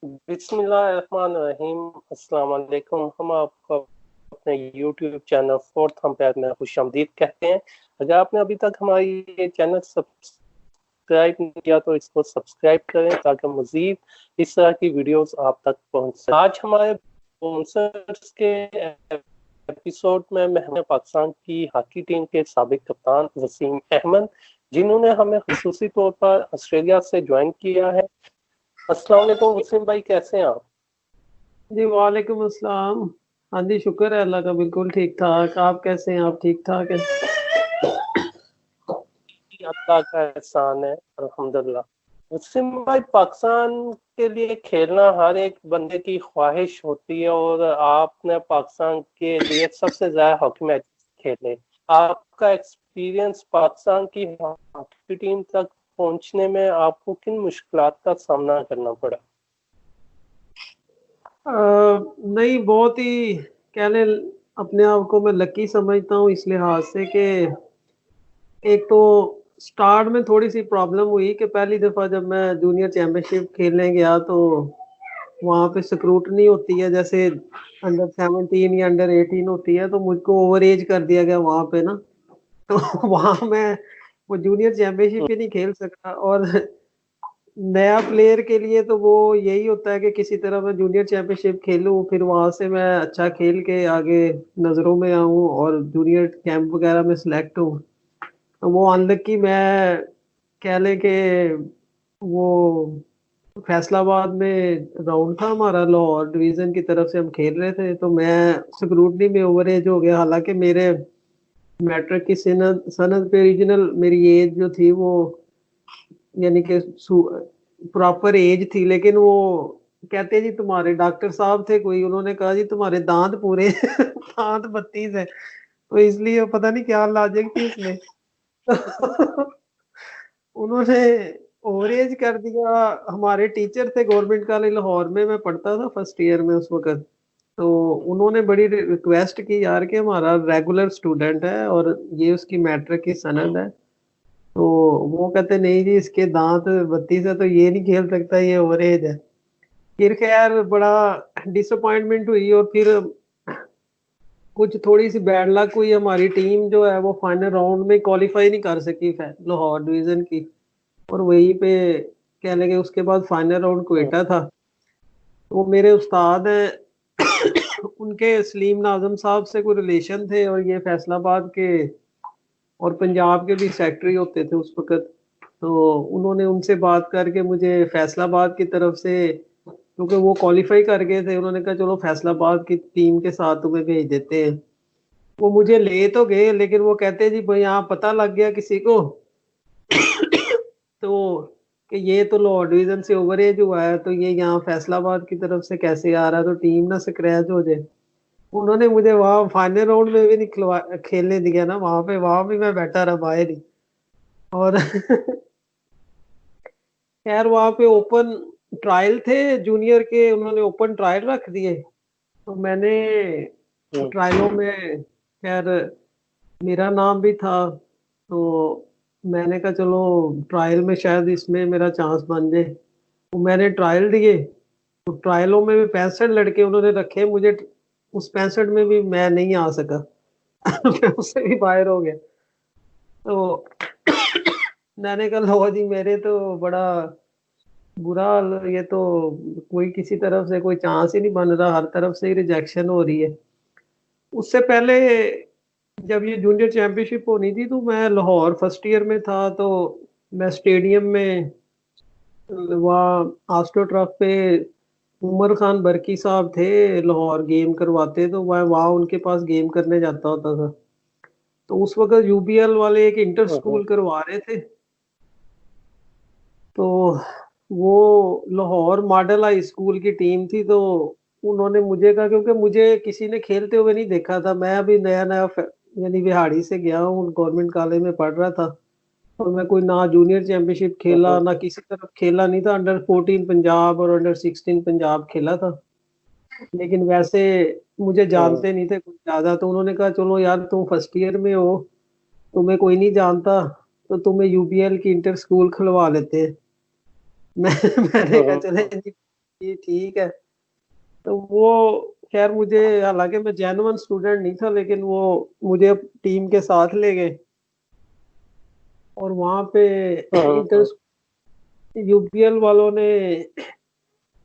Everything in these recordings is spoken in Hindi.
बिस्मिल्लाहिर्रहमानिर्रहीम। अस्सलाम वालेकुम। हम आपको अपने यूट्यूब चैनल फोर्थ अंपायर में खुशामदीद कहते हैं। अगर आपने अभी तक हमारी ये चैनल सब्सक्राइब नहीं किया तो इसको सब्सक्राइब करें ताकि मजीद इस तरह की वीडियोस आप तक पहुंच सके। आज हमारे स्पॉन्सर्स के एपिसोड में मैं पाकिस्तान की हॉकी टीम के साबिक कप्तान वसीम अहमद, जिन्होंने हमें खुसूसी तौर पर ऑस्ट्रेलिया से ज्वाइन किया है। अस्सलाम वालेकुम वसीम भाई, कैसे हैं आप? जी वालेकुम अस्सलाम। हाँ जी, शुक्र है अल्लाह का, बिल्कुल ठीक ठाक। आप कैसे हैं? आप ठीक ठाक हैं? अल्लाह का एहसान है, अल्हम्दुलिल्लाह। वसीम भाई, पाकिस्तान के लिए खेलना हर एक बंदे की ख्वाहिश होती है और आपने पाकिस्तान के लिए सबसे ज्यादा हॉकी मैच खेले। आपका एक्सपीरियंस पाकिस्तान की हॉकी टीम तक पहुंचने में आपको किन मुश्किलात का सामना करना पड़ा? नहीं, बहुत ही कह लें, अपने आप को मैं लकी समझता हूँ इस लिहाज से कि एक तो स्टार्ट में थोड़ी सी प्रॉब्लम हुई कि पहली दफ़ा जब मैं जूनियर चैंपियनशिप खेलने गया तो वहाँ पे स्क्रूटनी होती है, जैसे अंडर 17 या अंडर 18 होती है, तो मुझको ओवर एज कर दिया गया वहाँ पे ना। तो वहाँ मैं वो जूनियर चैंपियनशिप ही नहीं खेल सका। और नया प्लेयर के लिए तो वो यही होता है कि किसी तरह मैं जूनियर चैंपियनशिप खेलूं, फिर वहां से मैं अच्छा खेल के आगे नजरों में आऊं और जूनियर कैंप वगैरह में सिलेक्ट हूं। तो वो अनलकी मैं कह लें कि वो फैसलाबाद में राउंड था हमारा, लाहौर डिवीजन की तरफ से हम खेल रहे थे, तो मैं स्क्रूटनी में ओवर एज हो गया। हालांकि मेरे मैट्रिक की सनद सनद पे रीजनल मेरी एज जो थी वो यानी कि प्रॉपर एज थी, लेकिन वो कहते जी तुम्हारे डॉक्टर साहब थे कोई, उन्होंने कहा जी तुम्हारे दांत पूरे दांत 32 है, तो इसलिए पता नहीं क्या लॉजिक थी उसमें। उन्होंने ओवरेज कर दिया। हमारे टीचर थे गवर्नमेंट कॉलेज लाहौर में, मैं पढ़ता था फर्स्ट ईयर में उस वक्त। तो उन्होंने बड़ी रिक्वेस्ट की यार कि हमारा रेगुलर स्टूडेंट है और ये उसकी मैट्रिक की सनद है। तो वो कहते नहीं जी, इसके दांत 32 है तो ये नहीं खेल सकता, ये ओवरेज है। फिर खैर बड़ा डिसअपॉइंटमेंट हुई और फिर कुछ थोड़ी सी बैड लक हुई। हमारी टीम जो है वो फाइनल राउंड में क्वालिफाई नहीं कर सकी लाहौर डिवीजन की। और वहीं पे कह लगे उसके बाद फाइनल राउंड क्वेटा था। वो मेरे उस्ताद हैं, उनके सलीम नाजम साहब से कोई रिलेशन थे और ये फैसलाबाद के और पंजाब के भी सेक्रेटरी होते थे उस वक्त। तो उन्होंने उनसे बात करके मुझे फैसलाबाद की तरफ से, क्योंकि वो क्वालिफाई कर गए थे, उन्होंने कहा चलो फैसलाबाद की टीम के साथ तुम्हें भेज देते हैं। वो मुझे ले तो गए, लेकिन वो कहते जी भाई यहाँ पता लग गया किसी को तो कि ये तो लाहौर डिवीजन से ओवर एज हुआ है, तो ये यहाँ फैसलाबाद की तरफ से कैसे आ रहा है, तो टीम ना स्क्रैच हो जाए। उन्होंने मुझे वहां फाइनल राउंड में भी नहीं खेलने दिया ना, वहां पे वहां भी मैं बैठा रहा बाहर ही। और खैर वहां पे ओपन ट्रायल थे जूनियर के, उन्होंने ओपन ट्रायल रख दिए। तो मैंने ट्रायलों में खैर मेरा नाम भी था, तो मैंने कहा चलो ट्रायल में शायद इसमें मेरा चांस बन जाए। तो मैंने ट्रायल दिए। तो ट्रायलों में भी 65 लड़के उन्होंने रखे, मुझे उस 65 में भी मैं नहीं आ सका। मैं उससे भी बाहर हो गया। तो मैंने कहा लो जी, मेरे तो बड़ा बुरा हाल, ये तो कोई किसी तरफ से कोई चांस ही नहीं बन रहा, हर तरफ से ही रिजेक्शन हो रही है। उससे पहले जब ये जूनियर चैंपियनशिप होनी थी तो मैं लाहौर फर्स्ट ईयर में था। तो मैं स्टेडियम में वहाँ आस्ट्रो ट्रफ पे उमर खान बरकी साहब थे, लाहौर गेम करवाते, तो वह वहाँ उनके पास गेम करने जाता होता था। तो उस वक्त यूबीएल वाले एक इंटर स्कूल करवा रहे थे। तो वो लाहौर मॉडल हाई स्कूल की टीम थी। तो उन्होंने मुझे कहा, क्योंकि मुझे किसी ने खेलते हुए नहीं देखा था, मैं अभी नया नया यानी बिहाड़ी से गया हूँ, गवर्नमेंट कॉलेज में पढ़ रहा था। और मैं कोई ना जूनियर चैंपियनशिप खेला ना किसी तरफ खेला नहीं था, अंडर 14 पंजाब और अंडर 16 पंजाब खेला था। लेकिन वैसे मुझे जानते नहीं थे कुछ ज्यादा। तो उन्होंने कहा चलो यार तुम फर्स्ट ईयर में हो, तुम्हें कोई नहीं जानता, तो तुम्हें यूबीएल की इंटर स्कूल खुलवा लेते हैं। मैं मैंने कहा चले जी, ये ठीक है। तो वो खैर मुझे, हालांकि मैं जेन्युइन स्टूडेंट नहीं था, लेकिन वो मुझे टीम के साथ ले गए और वहां पे इंटर हम्म, यूपीएल वालों ने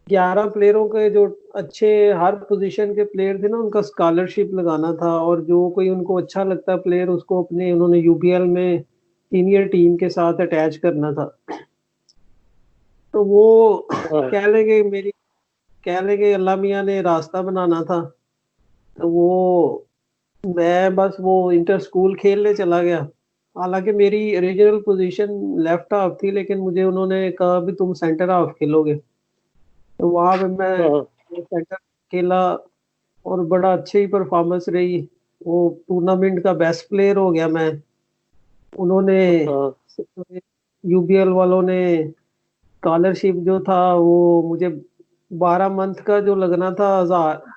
11 प्लेयरों के जो अच्छे हर पोजीशन के प्लेयर थे ना, उनका स्कॉलरशिप लगाना था, और जो कोई उनको अच्छा लगता प्लेयर उसको अपने उन्होंने यूपीएल में सीनियर टीम के साथ अटैच करना था। तो वो हम्म, कह लेंगे अल्लाह मियाँ ने रास्ता बनाना था। तो वो मैं बस वो इंटर स्कूल खेलने चला गया। हालांकि मेरी ओरिजिनल पोजीशन लेफ्ट हाफ थी, लेकिन मुझे उन्होंने कहा भी तुम सेंटर हाफ खेलोगे। तो वहां पे हम्म, मैं सेंटर खेला और बड़ा अच्छी ही परफॉर्मेंस रही। वो टूर्नामेंट का बेस्ट प्लेयर हो गया मैं। उन्होंने हम्म, यूबीएल वालों ने स्कॉलरशिप जो था वो मुझे 12 मंथ का जो लगना था,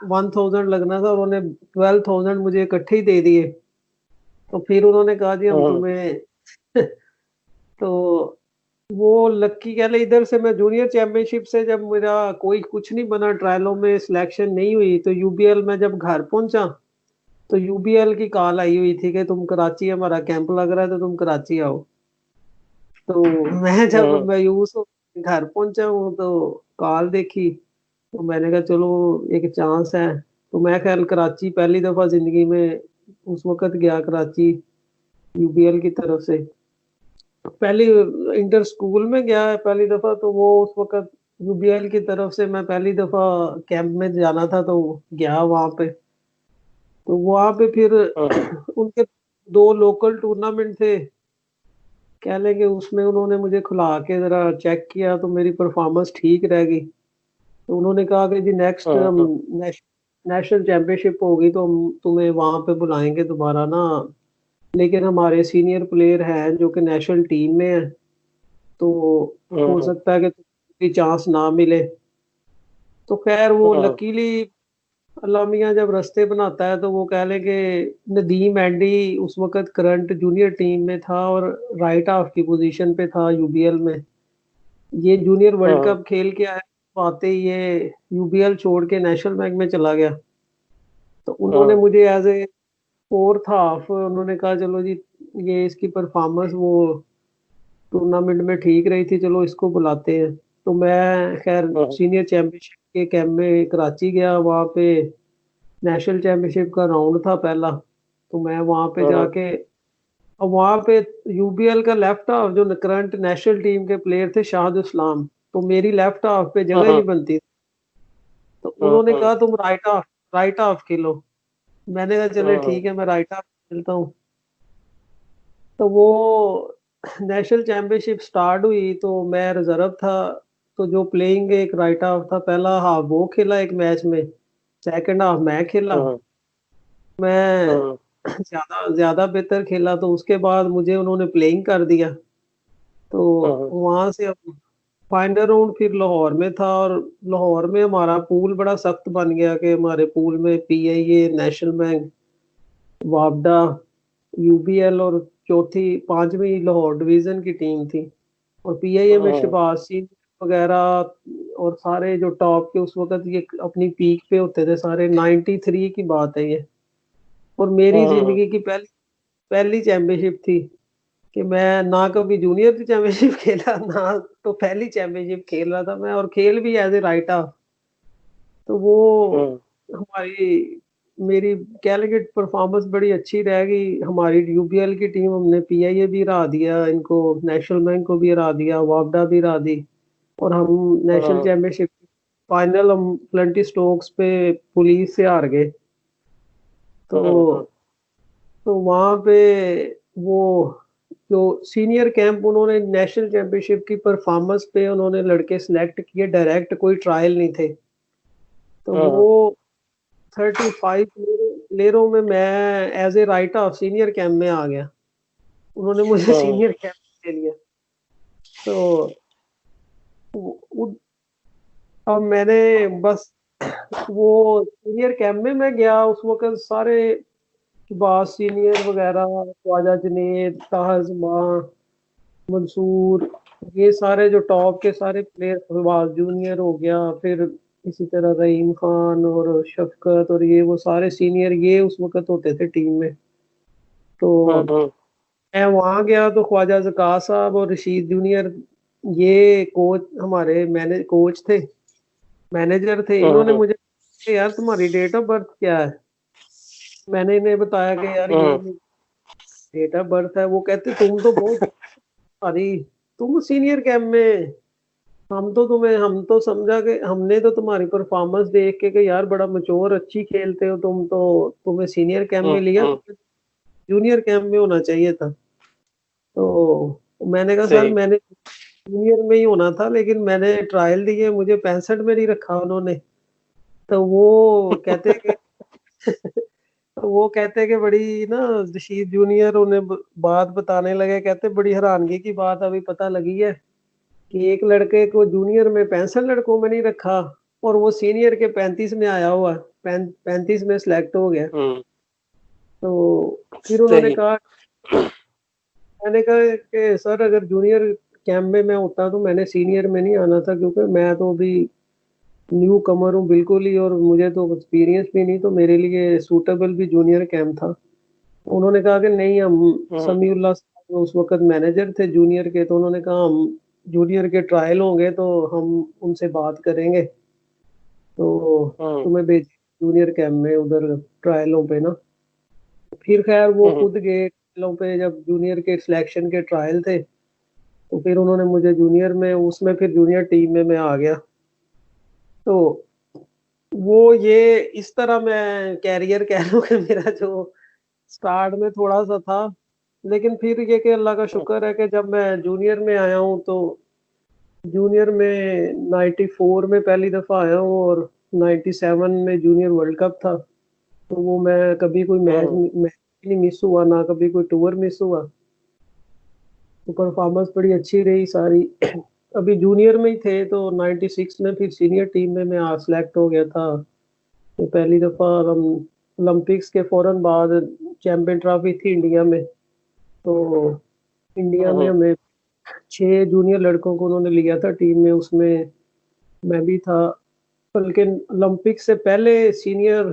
1000 लगना था, उन्होंने 12,000 मुझे इकट्ठे ही दे दिए। तो फिर उन्होंने कहा जी हम हम्म, तुम्हें तो वो लक्की कह ले, इधर से मैं जूनियर चैंपियनशिप से जब मेरा कोई कुछ नहीं बना, ट्रायलों में सिलेक्शन नहीं हुई, तो यूबीएल में जब घर पहुंचा तो यूबीएल की कॉल आई हुई थी कि तुम कराची, हमारा कैंप लग रहा है तो तुम कराची आओ। तो मैं जब हम्म, मायूस हो घर पहुंचा हूँ तो कॉल देखी, तो मैंने कहा चलो एक चांस है। तो मैं खैर कराची पहली दफा जिंदगी में उस वक्त गया कराची यूबीएल की तरफ से। पहली इंटर स्कूल में गया है पहली दफा, तो वो उस वक्त यूबीएल की तरफ से मैं पहली दफा कैंप में जाना था, तो गया वहां पे। तो वहां पे फिर हम्म, उनके दो लोकल टूर्नामेंट थे, कह लेंगे, उसमें उन्होंने मुझे खुला के जरा चेक किया तो मेरी परफॉर्मेंस ठीक रह गई। तो उन्होंने कहा कि जी नेक्स्ट हम हम्म, नेशनल चैंपियनशिप होगी तो हम तुम्हें वहां पे बुलाएंगे दोबारा ना, लेकिन हमारे सीनियर प्लेयर हैं जो कि नेशनल टीम में है, तो हो हम्म, सकता है कि तुम्हें चांस ना मिले। तो खैर वो हम्म, लकीली अल्लाह मियाँ जब रास्ते बनाता है, तो वो कह लें कि नदीम एंडी उस वक्त करंट जूनियर टीम में था और राइट हाफ की पोजीशन पे था यूबीएल में। ये जूनियर वर्ल्ड हम्म, कप खेल के आया, तो आते ही ये यूबीएल छोड़ के नेशनल बैंक में चला गया। तो उन्होंने हम्म, मुझे एज ए फोर्थ हाफ उन्होंने कहा चलो जी, ये इसकी परफॉर्मेंस वो टूर्नामेंट में ठीक रही थी, चलो इसको बुलाते हैं। तो मैं खैर हम्म, सीनियर चैंपियनशिप के कैंप में कराची गया, वहाँ पे नेशनल चैंपियनशिप का राउंड था पहला। तो मैं वहाँ पे हम्म, जाके, और वहाँ पे यूबीएल का लेफ्ट हाफ जो करंट नेशनल टीम के प्लेयर थे शाहिद इस्लाम, तो मेरी लेफ्ट हाफ पे जगह ही हम्म, नहीं बनती। तो उन्होंने हम्म, कहा तुम राइट हाफ खेलो। मैंने कहा चले हम्म, ठीक है, मैं राइट हाफ खेलता हूँ। तो वो नेशनल चैंपियनशिप स्टार्ट हुई तो मैं रिजर्व था। तो जो प्लेइंग एक राइट हाफ था, पहला हाफ वो खेला एक मैच में, सेकंड हाफ मैं खेला। हम्म, मैं हम्म, ज्यादा ज्यादा बेहतर खेला, तो उसके बाद मुझे उन्होंने प्लेइंग कर दिया। तो हम्म, वहां से अब फाइनल राउंड फिर लाहौर में था, और लाहौर में हमारा पूल बड़ा सख्त बन गया कि हमारे पूल में पीआईए, नेशनल बैंक, वापडा, यूबीएल और चौथी पांचवी लाहौर डिवीजन की टीम थी। और पीआईए में हम्म, शहबाज सिंह वगैरह और सारे जो टॉप के उस वक्त ये अपनी पीक पे होते थे सारे। 93 की बात है ये। और मेरी हम्म, जिंदगी की पहली पहली चैंपियनशिप थी कि मैं ना कभी जूनियर चैंपियनशिप खेला ना, तो पहली चैंपियनशिप खेल रहा था मैं, और खेल भी एज ए राइट हाफ। तो वो हम्म, हमारी मेरी कह लेंगे परफॉर्मेंस बड़ी अच्छी रह गई। हमारी यूबीएल की टीम, हमने पीआईए भी हरा दिया इनको, नेशनल बैंक को भी हरा दिया, वापडा भी हरा दी, और हम नेशनल हम्म, चैंपियनशिप फाइनल हम फ्लंटी स्टोक्स पे पुलिस से हार गए। हम्म, तो वहां पे वो जो सीनियर कैंप, उन्होंने नेशनल चैंपियनशिप की परफॉर्मेंस पे उन्होंने लड़के सिलेक्ट किए डायरेक्ट, कोई ट्रायल नहीं थे। तो हम्म, वो 35 प्लेयरों में मैं as a right half senior camp में आ गया। उन्होंने मुझे हम्म, सीनियर कैंप दे लिया। तो उ- अब मैंने बस वो सीनियर कैंप में मैं गया उस वक्त, सारे बास सीनियर वगैरह, ख्वाजा जुनेद, ताहा जुमा, मंसूर, ये सारे जो टॉप के सारे प्लेयर, फवाद जूनियर हो गया, फिर इसी तरह रहीम खान और शफकत और ये वो सारे सीनियर ये उस वक्त होते थे टीम में। तो हम्म। मैं वहां गया तो ख्वाजा ज़कात साहब और रशीद जूनियर ये कोच हमारे मैने कोच थे, मैनेजर थे। इन्होंने हम्म। मुझे कहा, यार तुम्हारी डेट ऑफ बर्थ क्या है? मैंने इन्हें बताया कि यार ये हम्म। डेट ऑफ बर्थ है। वो कहते तुम तो बहुत सारी, तुम सीनियर कैंप में, हम तो समझा कि हमने तो तुम्हारी परफॉर्मेंस देख के यार बड़ा मचोर अच्छी खेलते हो तुम तो, तुम्हें सीनियर कैंप में लिया, हम्म। तो जूनियर कैंप में होना चाहिए था। तो मैंने कहा सर सही। मैंने जूनियर में ही होना था, लेकिन मैंने ट्रायल दिए, मुझे 65 में नहीं रखा उन्होंने। तो वो कहते कि बड़ी ना, रशीद जूनियर उन्हें बात बताने लगे, कहते बड़ी हैरानगी की बात अभी पता लगी है कि एक लड़के को जूनियर में 65 लड़कों में नहीं रखा और वो सीनियर के 35 में आया हुआ, 35 में सिलेक्ट हो गया। हम्म। तो फिर उन्होंने सही। कहा, मैंने कहा कि सर अगर जूनियर कैंप में मैं होता तो मैंने सीनियर में नहीं आना था, क्योंकि मैं तो अभी न्यू कमर हूँ बिल्कुल ही, और मुझे तो एक्सपीरियंस भी नहीं, तो मेरे लिए सूटेबल भी जूनियर कैंप था। उन्होंने कहा कि नहीं, हम हम्म। समीउल्लाह साहब उस वक्त मैनेजर थे जूनियर के, तो उन्होंने कहा हम जूनियर के ट्रायल होंगे तो हम उनसे बात करेंगे, तो हम्म। तुम्हें भेज जूनियर कैंप में उधर ट्रायलों पे ना। फिर खैर वो हम्म। खुद गए ट्रायलों पे, जब जूनियर के सिलेक्शन के ट्रायल थे तो फिर उन्होंने मुझे जूनियर में, उसमें फिर जूनियर टीम में मैं आ गया। तो वो ये इस तरह मैं कैरियर कह लूँ कि मेरा जो स्टार्ट में थोड़ा सा था, लेकिन फिर ये कि अल्लाह का शुक्र है कि जब मैं जूनियर में आया हूँ तो जूनियर में 94 में पहली दफा आया हूँ, और 97 में जूनियर वर्ल्ड कप था। तो वो मैं कभी कोई मैच हम्म। मैच नहीं मिस हुआ, ना कभी कोई टूर मिस हुआ। तो परफॉर्मेंस बड़ी अच्छी रही सारी। अभी जूनियर में ही थे तो 96 में फिर सीनियर टीम में मैं सिलेक्ट हो गया था। तो पहली दफा ओलंपिक्स के फौरन बाद चैंपियन ट्रॉफी थी इंडिया में। तो इंडिया में हम्म। हमें 6 जूनियर लड़कों को उन्होंने लिया था टीम में, उसमें मैं भी था। बल्कि ओलंपिक से पहले सीनियर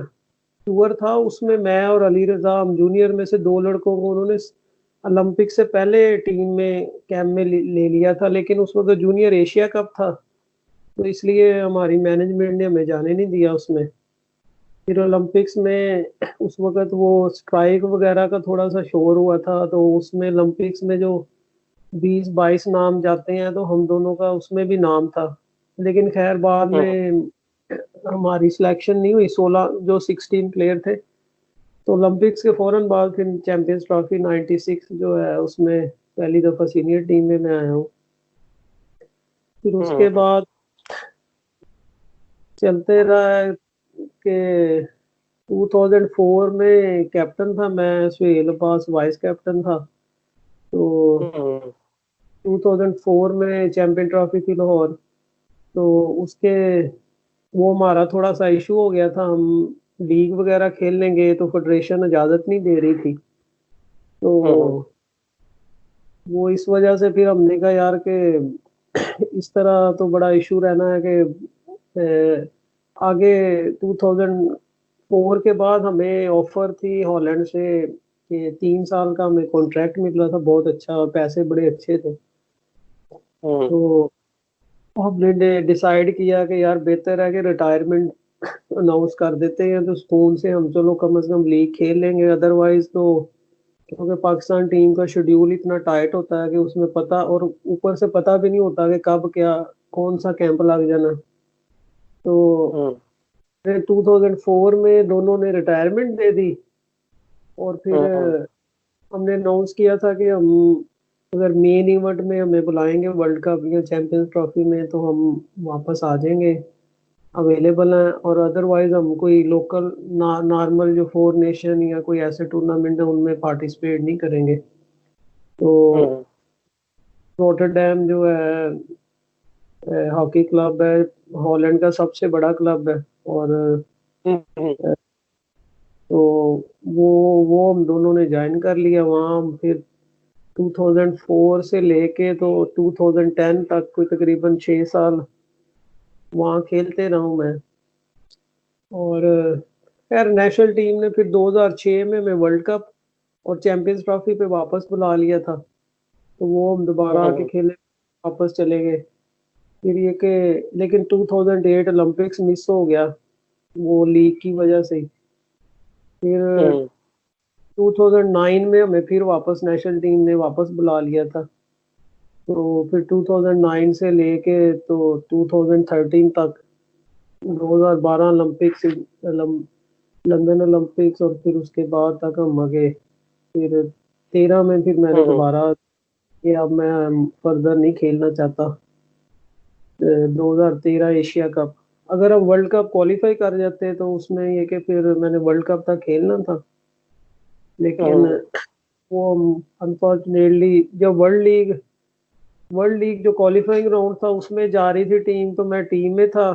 टूर था, उसमें मैं और अली रजा, हम जूनियर में से 2 लड़कों को उन्होंने ओलंपिक से पहले टीम में कैंप में ले लिया था, लेकिन उस वक्त जूनियर एशिया कप था, तो इसलिए हमारी मैनेजमेंट ने हमें जाने नहीं दिया उसमें। फिर ओलंपिक्स में उस वक्त वो स्ट्राइक वगैरह का थोड़ा सा शोर हुआ था, तो उसमें ओलंपिक्स में जो 20-22 नाम जाते हैं तो हम दोनों का उसमें भी नाम था। लेकिन खैर बाद हम्म। में हमारी सिलेक्शन नहीं हुई, 16 जो 16 प्लेयर थे। तो ओलंपिक्स के फौरन बाद फिर चैंपियंस ट्रॉफी 96 जो है उसमें पहली दफा सीनियर टीम में मैं आया हूँ। फिर उसके हम्म। बाद चलते रहा है कि 2004 में कैप्टन था मैं, सुहेल अब्बास वाइस कैप्टन था। तो हम्म। 2004 में चैंपियन ट्रॉफी थी लाहौर, तो उसके वो हमारा थोड़ा सा इशू हो गया था। हम लीग वगैरह खेलने गए तो फेडरेशन इजाजत नहीं दे रही थी। तो हम्म। वो इस वजह से फिर हमने कहा यार कि इस तरह तो बड़ा इशू रहना है कि आगे 2004 के बाद हमें ऑफर थी हॉलैंड से कि 3 साल का हमें कॉन्ट्रैक्ट मिला था, बहुत अच्छा, पैसे बड़े अच्छे थे। हम्म। तो हमने डिसाइड किया कि यार बेहतर है कि रिटायरमेंट अनाउंस कर देते हैं, तो स्कूल से हम चलो कम से कम लीग खेल लेंगे। अदरवाइज तो क्योंकि पाकिस्तान टीम का शेड्यूल इतना टाइट होता है कि उसमें पता, और ऊपर से पता भी नहीं होता कि कब क्या कौन सा कैंप लग जाना। तो हम्म। फिर 2004 में दोनों ने रिटायरमेंट दे दी, और फिर हम्म। हमने अनाउंस किया था कि हम अगर मेन इवेंट में हमें बुलाएंगे वर्ल्ड कप या चैंपियंस ट्रॉफी में तो हम वापस आ जाएंगे, अवेलेबल हैं। और अदरवाइज हम कोई लोकल नॉर्मल जो 4 नेशन या कोई ऐसे टूर्नामेंट है उनमें पार्टिसिपेट नहीं करेंगे। तो हम्म। रोटरडैम जो है हॉकी क्लब है, हॉलैंड का सबसे बड़ा क्लब है। और हम्म। तो वो हम दोनों ने ज्वाइन कर लिया वहाँ। फिर 2004 से लेके तो 2010 तक कोई तकरीबन 6 साल वहाँ खेलते रहा हूँ मैं। और खैर नेशनल टीम ने फिर 2006 में मैं वर्ल्ड कप और चैंपियंस ट्रॉफी पे वापस बुला लिया था, तो वो हम दोबारा आके खेले, वापस चले गए। फिर ये कि लेकिन 2008 ओलंपिक्स मिस हो गया वो लीग की वजह से। फिर 2009 में हमें फिर वापस नेशनल टीम ने वापस बुला लिया था, तो फिर 2009 से लेके तो 2013 तक 2012 ओलंपिक्स, लंदन ओलंपिक्स और फिर उसके बाद तक हम आगे। फिर 13 में फिर मैंने दोबारा कि अब मैं फर्दर नहीं खेलना चाहता। 2013 एशिया कप, अगर हम वर्ल्ड कप क्वालिफाई कर जाते तो उसमें ये कि फिर मैंने वर्ल्ड कप तक खेलना था, लेकिन वो अनफॉर्चुनेटली जब वर्ल्ड लीग जो क्वालिफाइंग राउंड था उसमें जा रही थी टीम, तो मैं टीम में था,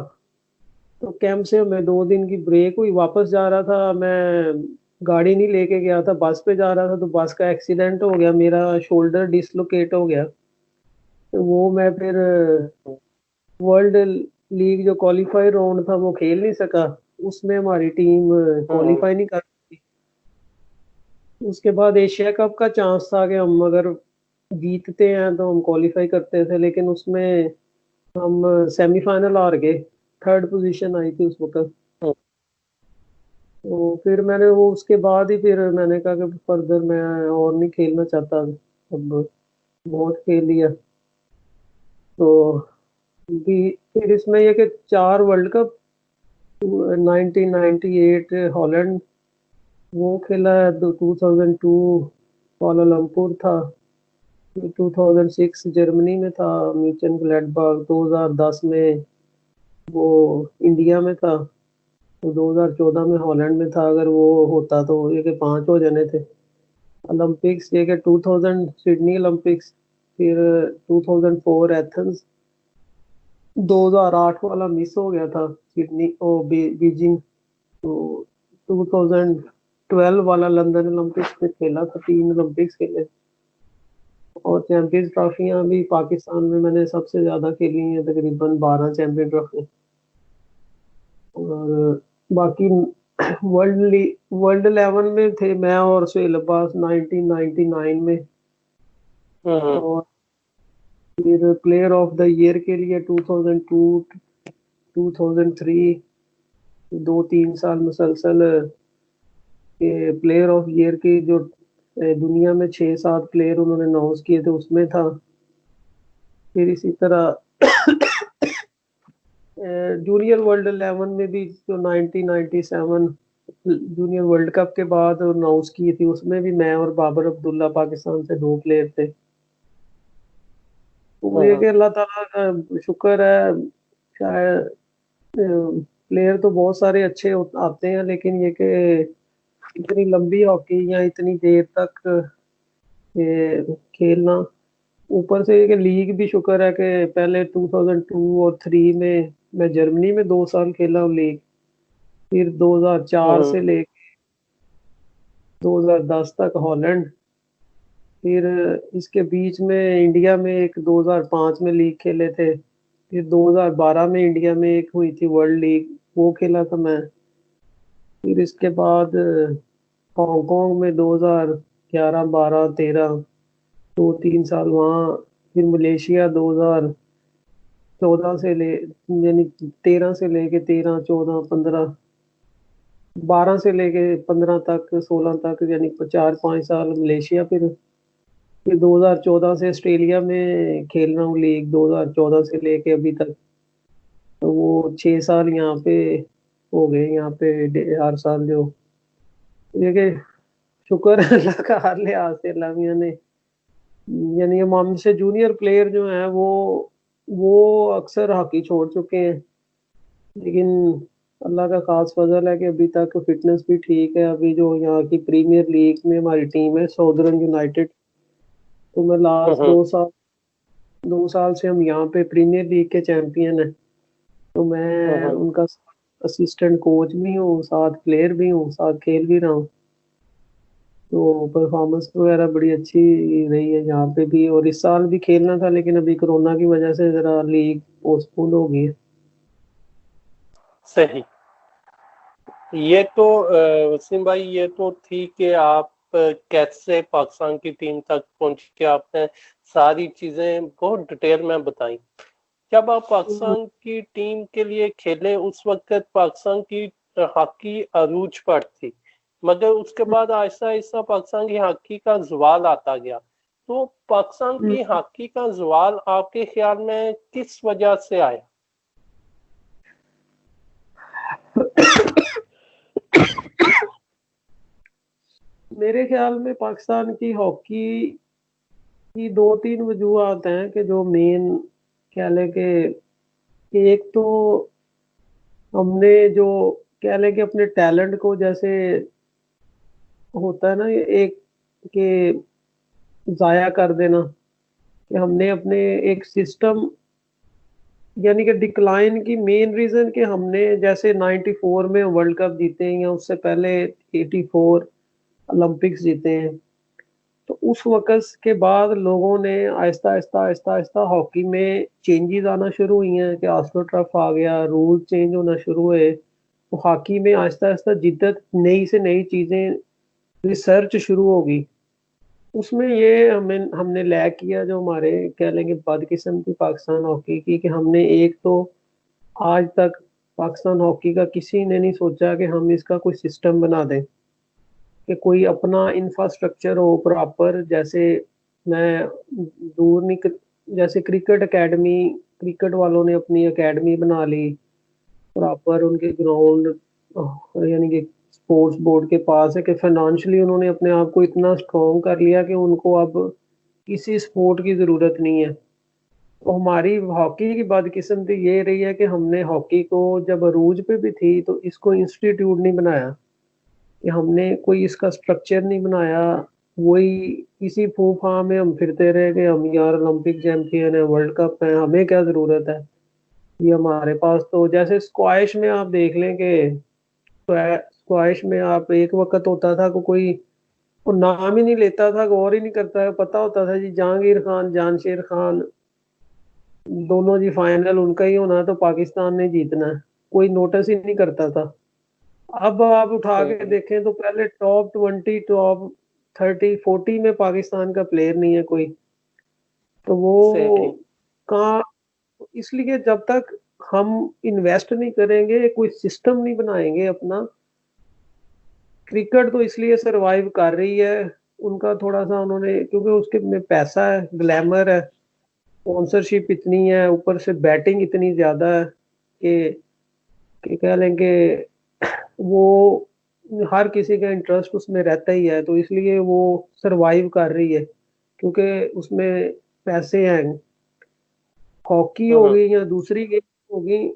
तो कैंप से मैं 2 दिन की ब्रेक हुई, वापस जा रहा था मैं, गाड़ी नहीं लेके गया था, बस पे जा रहा था, तो बस का एक्सीडेंट हो गया, मेरा शोल्डर डिसलोकेट हो गया। तो वो मैं फिर वर्ल्ड लीग जो क्वालिफाई राउंड था वो खेल नहीं सका, उसमें हमारी टीम क्वालिफाई नहीं कर पाई। उसके बाद एशिया कप का चांस था कि हम अगर जीतते हैं तो हम क्वालिफाई करते थे, लेकिन उसमें हम सेमीफाइनल हार गए, थर्ड पोजीशन आई थी उस वक्त। तो फिर मैंने वो उसके बाद ही फिर मैंने कहा कि फर्दर मैं और नहीं खेलना चाहता, अब बहुत खेल लिया। तो फिर इसमें यह कि 4 वर्ल्ड कप, 1998 हॉलैंड वो खेला है, 2002 कुआलालंपुर था, 2006 जर्मनी में था म्यूचन ग्लैडबाग, 2010 में वो इंडिया में था, तो 2014 में हॉलैंड में था। अगर वो होता तो ये कि 5 हो जाने थे। ओलंपिक्स ये कि 2000 सिडनी ओलंपिक्स, फिर 2004 एथेंस, 2008 वाला मिस हो गया था सिडनी और बीजिंग, तो 2012 वाला लंदन ओलंपिक्स में खेला था, 3 ओलंपिक्स खेले। और चैंपियंस ट्रॉफियां भी पाकिस्तान में मैंने सबसे ज्यादा खेली हैं, तकरीबन 12 चैंपियन ट्रॉफी। और बाकी वर्ल्ड 11 में थे मैं और सुहेल अब्बास 1999 में। और फिर प्लेयर ऑफ द ईयर के लिए 2002 2003 2-3 साल मुसलसल के प्लेयर ऑफ ईयर की जो दुनिया में 6-7 प्लेयर उन्होंने अनाउंस किए थे उसमें था। फिर इसी तरह जूनियर वर्ल्ड 11 में भी जो 1997 जूनियर वर्ल्ड कप के बाद अनाउंस की थी, उसमें भी मैं और बाबर अब्दुल्ला पाकिस्तान से 2 प्लेयर थे। तो ये कि अल्लाह ताला का शुक्र है, शायद प्लेयर तो बहुत सारे अच्छे आते हैं, लेकिन ये कि इतनी लंबी हॉकी या इतनी देर तक ये खेलना, ऊपर से ये कि लीग भी शुक्र है कि पहले 2002 और 3 में मैं जर्मनी में 2 साल खेला हूँ लीग, फिर 2004 से लेकर 2010 तक हॉलैंड, फिर इसके बीच में इंडिया में एक 2005 में लीग खेले थे, फिर 2012 में इंडिया में एक हुई थी वर्ल्ड लीग, वो खेला था मैं। फिर इसके बाद हांगकांग में 2011 12 13 2-3 साल वहाँ, फिर मलेशिया 2014 से ले यानी 13 से लेके 13 14 15 12 से लेके 15 तक 16 तक, यानी 4-5 साल मलेशिया। फिर 2014 से ऑस्ट्रेलिया में खेल रहा हूँ लीग, 2014 से लेके अभी तक, तो वो 6 साल यहाँ पे हो गए, यहाँ पे हर साल जो ये कि शुक्र है अल्लाह का, हर लिहाज से अल्लाह मियां ने, यानी हम हमसे जूनियर प्लेयर जो हैं वो अक्सर हॉकी छोड़ चुके हैं, लेकिन अल्लाह का खास फजल है कि अभी तक फिटनेस भी ठीक है। अभी जो यहाँ की प्रीमियर लीग में हमारी टीम है साउदर्न यूनाइटेड, तो मैं लास्ट 2 साल से हम यहाँ पे प्रीमियर लीग के चैंपियन हैं, तो मैं उनका असिस्टेंट कोच भी हूँ, साथ प्लेयर भी हूँ, साथ खेल भी रहा हूँ। तो तो परफॉर्मेंस वगैरह बड़ी अच्छी रही है यहाँ पे भी, और इस साल भी खेलना था लेकिन अभी कोरोना की वजह से जरा लीग पोस्टपोन हो गई है। सही। ये तो वसीम भाई, ये तो थी कि आप कैसे पाकिस्तान की टीम तक पहुंचे, आपने सारी चीजें बहुत डिटेल में बताई। जब आप पाकिस्तान की टीम के लिए खेले उस वक्त पाकिस्तान की हॉकी अरूज पर थी, मगर उसके बाद आहिस्ता आहिस्ता पाकिस्तान की हॉकी का जवाल आता गया। तो पाकिस्तान की हॉकी का जवाल आपके ख्याल में किस वजह से आया? मेरे ख्याल में पाकिस्तान की हॉकी की दो तीन वजूहत हैं कि जो मेन कह लें कि एक तो हमने जो कह लें कि अपने टैलेंट को, जैसे होता है ना एक कि जाया कर देना, कि हमने अपने एक सिस्टम यानी कि डिक्लाइन की मेन रीजन कि हमने जैसे 94 में वर्ल्ड कप जीते हैं या उससे पहले 84 ओलंपिक्स जीते हैं, तो उस वक़्त के बाद लोगों ने आहिस्ता आहिस्ता आहिस्ता आहिस्ता हॉकी में चेंजेस आना शुरू हुई हैं कि ऑस्ट्रोटर्फ आ गया, रूल चेंज होना शुरू हुए, तो हॉकी में आहिस्ता आहिस्ता जिद्दत, नई से नई चीज़ें, रिसर्च शुरू होगी। उसमें ये हमने लैग किया जो हमारे कह लेंगे बदकिस्मती थी पाकिस्तान हॉकी की, कि हमने एक तो आज तक पाकिस्तान हॉकी का किसी ने नहीं सोचा कि हम इसका कोई सिस्टम बना दें, कि कोई अपना इंफ्रास्ट्रक्चर हो प्रॉपर। जैसे मैं दूर नहीं जैसे क्रिकेट एकेडमी, क्रिकेट वालों ने अपनी एकेडमी बना ली प्रॉपर, उनके ग्राउंड यानी कि स्पोर्ट्स बोर्ड के पास है, कि फाइनेंशियली उन्होंने अपने आप को इतना स्ट्रॉन्ग कर लिया कि उनको अब किसी स्पोर्ट की ज़रूरत नहीं है। तो हमारी हॉकी की बदकिस्मती ये रही है कि हमने हॉकी को जब अरूज पे भी थी तो इसको इंस्टीट्यूट नहीं बनाया, कि हमने कोई इसका स्ट्रक्चर नहीं बनाया। वही इसी फूफा में हम फिरते रहे कि हम यार ओलंपिक चैंपियन है, वर्ल्ड कप है, हमें क्या ज़रूरत है, ये हमारे पास तो। जैसे स्क्वैश में आप देख लें कि स्क्वैश में आप एक वक्त होता था को कोई वो नाम ही नहीं लेता था, गौर ही नहीं करता है, पता होता था जी जहांगीर खान जानशेर खान दोनों जी फाइनल उनका ही होना तो पाकिस्तान ने जीतना है, कोई नोटिस ही नहीं करता था। अब आप उठा के सही। देखें तो पहले टॉप 20 टॉप 30 40 में पाकिस्तान का प्लेयर नहीं है कोई। तो वो सही। कहाँ, इसलिए जब तक हम इन्वेस्ट नहीं करेंगे, कोई सिस्टम नहीं बनाएंगे अपना, क्रिकेट तो इसलिए सरवाइव कर रही है, उनका थोड़ा सा उन्होंने क्योंकि उसके में पैसा है, ग्लैमर है, स्पॉन्सरशिप इतनी है, ऊपर से बैटिंग इतनी ज्यादा है कि कह लेंगे वो हर किसी का इंटरेस्ट उसमें रहता ही है, तो इसलिए वो सरवाइव कर रही है क्योंकि उसमें पैसे हैं। हॉकी हो हम्म। गई या दूसरी गेम होगी,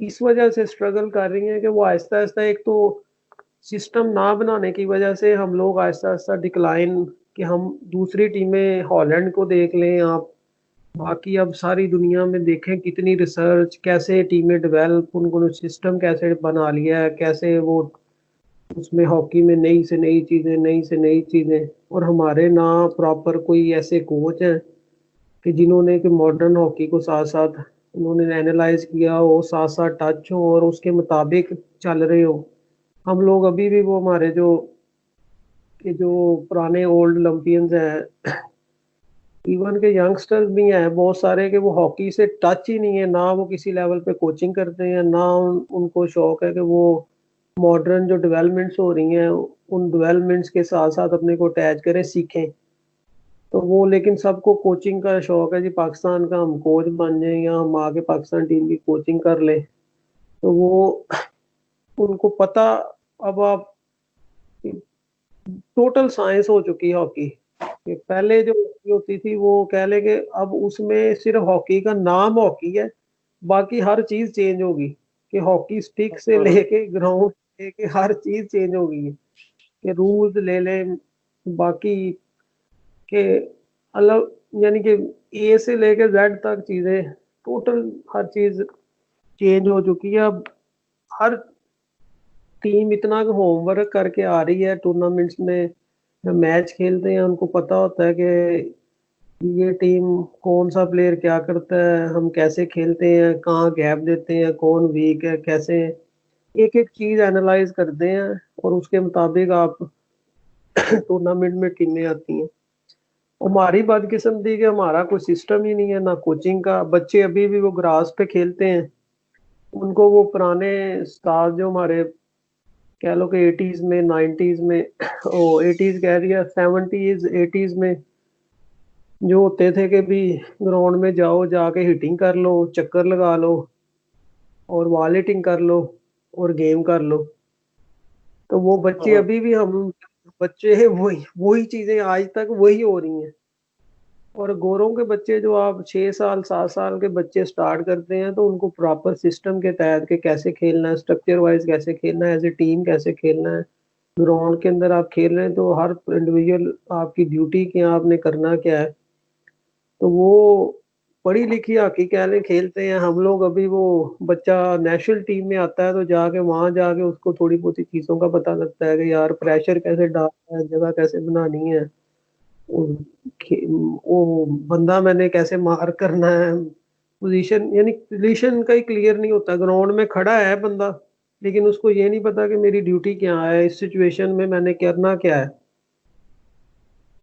इस वजह से स्ट्रगल कर रही हैं कि वो आहिस्ता आहिस्ता एक तो सिस्टम ना बनाने की वजह से हम लोग आहिस्ता आहिस्ता डिक्लाइन, कि हम दूसरी टीमें हॉलैंड को देख लें आप, बाकी अब सारी दुनिया में देखें कितनी रिसर्च, कैसे टीमें डेवलप, उनको सिस्टम कैसे बना लिया है, कैसे वो उसमें हॉकी में नई से नई चीजें, नई से नई चीजें। और हमारे ना प्रॉपर कोई ऐसे कोच हैं कि जिन्होंने कि मॉडर्न हॉकी को साथ साथ उन्होंने एनालाइज किया हो, साथ साथ टच हो और उसके मुताबिक चल रहे हो। हम लोग अभी भी वो हमारे जो कि जो पुराने ओल्ड ओलंपियंस हैं, इवन के यंगस्टर्स भी हैं बहुत सारे कि वो हॉकी से टच ही नहीं है, ना वो किसी लेवल पे कोचिंग करते हैं, ना उनको शौक है कि वो मॉडर्न जो डेवलपमेंट्स हो रही हैं उन डेवलपमेंट्स के साथ साथ अपने को अटैच करें, सीखें। तो वो लेकिन सबको कोचिंग का शौक है जी, पाकिस्तान का हम कोच बन जाए या हम आके पाकिस्तान टीम की कोचिंग कर ले, तो वो उनको पता। अब आप टोटल साइंस हो चुकी है हॉकी, कि पहले जो हॉकी होती थी वो कह लेंगे अब उसमें सिर्फ हॉकी का नाम हॉकी है, बाकी हर चीज चेंज होगी, कि हॉकी स्टिक से हम्म। लेके ग्राउंड लेके हर चीज चेंज होगी, कि रूल्स ले लें बाकी के अलग, यानी कि ए से लेके जेड तक चीजें टोटल हर चीज चेंज हो चुकी है। अब हर टीम इतना होमवर्क करके आ रही है टूर्नामेंट्स में, जब मैच खेलते हैं उनको पता होता है कि ये टीम कौन सा प्लेयर क्या करता है, हम कैसे खेलते हैं, कहाँ गैप देते हैं, कौन वीक है, कैसे एक एक चीज एनालाइज करते हैं और उसके मुताबिक आप टूर्नामेंट में टीमें आती हैं। हमारी बदकिस्मती कि हमारा कोई सिस्टम ही नहीं है ना कोचिंग का। बच्चे अभी भी वो ग्रास पे खेलते हैं, उनको वो पुराने स्टार जो हमारे कह लो कि 80s में 90s में ओ 80s कह रही है 70s 80s में जो होते थे कि भी ग्राउंड में जाओ, जाके हिटिंग कर लो, चक्कर लगा लो और वॉल हिटिंग कर लो और गेम कर लो। तो वो बच्चे हम्म, अभी भी हम बच्चे हैं, वही वही चीजें आज तक वही हो रही हैं। और गोरों के बच्चे जो आप 6 साल 7 साल के बच्चे स्टार्ट करते हैं तो उनको प्रॉपर सिस्टम के तहत के कैसे खेलना है, स्ट्रक्चर वाइज कैसे खेलना है, एज ए टीम कैसे खेलना है। ग्राउंड के अंदर आप खेल रहे हैं तो हर इंडिविजुअल आपकी ड्यूटी क्या, आपने करना क्या है। तो वो पढ़ी लिखी हॉकी कह लें खेलते हैं हम लोग। अभी वो बच्चा नेशनल टीम में आता है तो जाके वहां जाके उसको थोड़ी बहुत चीजों का पता लगता है कि यार प्रेशर कैसे डालना है, जगह कैसे बनानी है, वो बंदा मैंने कैसे मार करना है। पोजीशन यानी पोजीशन का ही क्लियर नहीं होता। ग्राउंड में खड़ा है बंदा लेकिन उसको ये नहीं पता कि मेरी ड्यूटी क्या है, इस सिचुएशन में मैंने करना क्या है।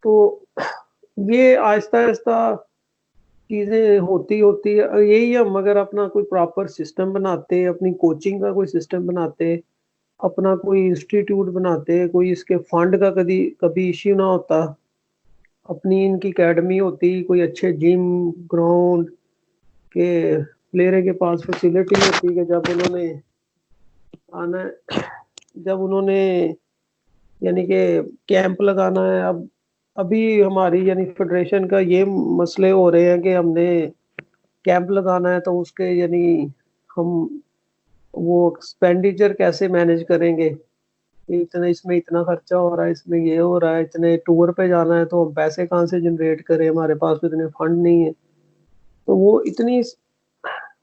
तो ये आहिस्ता आहिस्ता चीजें होती होती यही हम अगर अपना कोई प्रॉपर सिस्टम बनाते, अपनी कोचिंग का कोई सिस्टम बनाते, अपना कोई इंस्टीट्यूट बनाते, कोई इसके फंड का कभी कभी इश्यू ना होता, अपनी इनकी एकेडमी होती, कोई अच्छे जिम ग्राउंड के प्लेयर के पास फैसिलिटी होती कि जब उन्होंने आना है, जब उन्होंने यानी कि कैंप लगाना है। अब अभी हमारी यानी फेडरेशन का ये मसले हो रहे हैं कि हमने कैंप लगाना है तो उसके यानी हम वो एक्सपेंडिचर कैसे मैनेज करेंगे कि इतना इसमें इतना खर्चा हो रहा है, इसमें ये हो रहा है, इतने टूर पे जाना है तो हम पैसे कहाँ से जनरेट करें, हमारे पास तो इतने फंड नहीं है। तो वो इतनी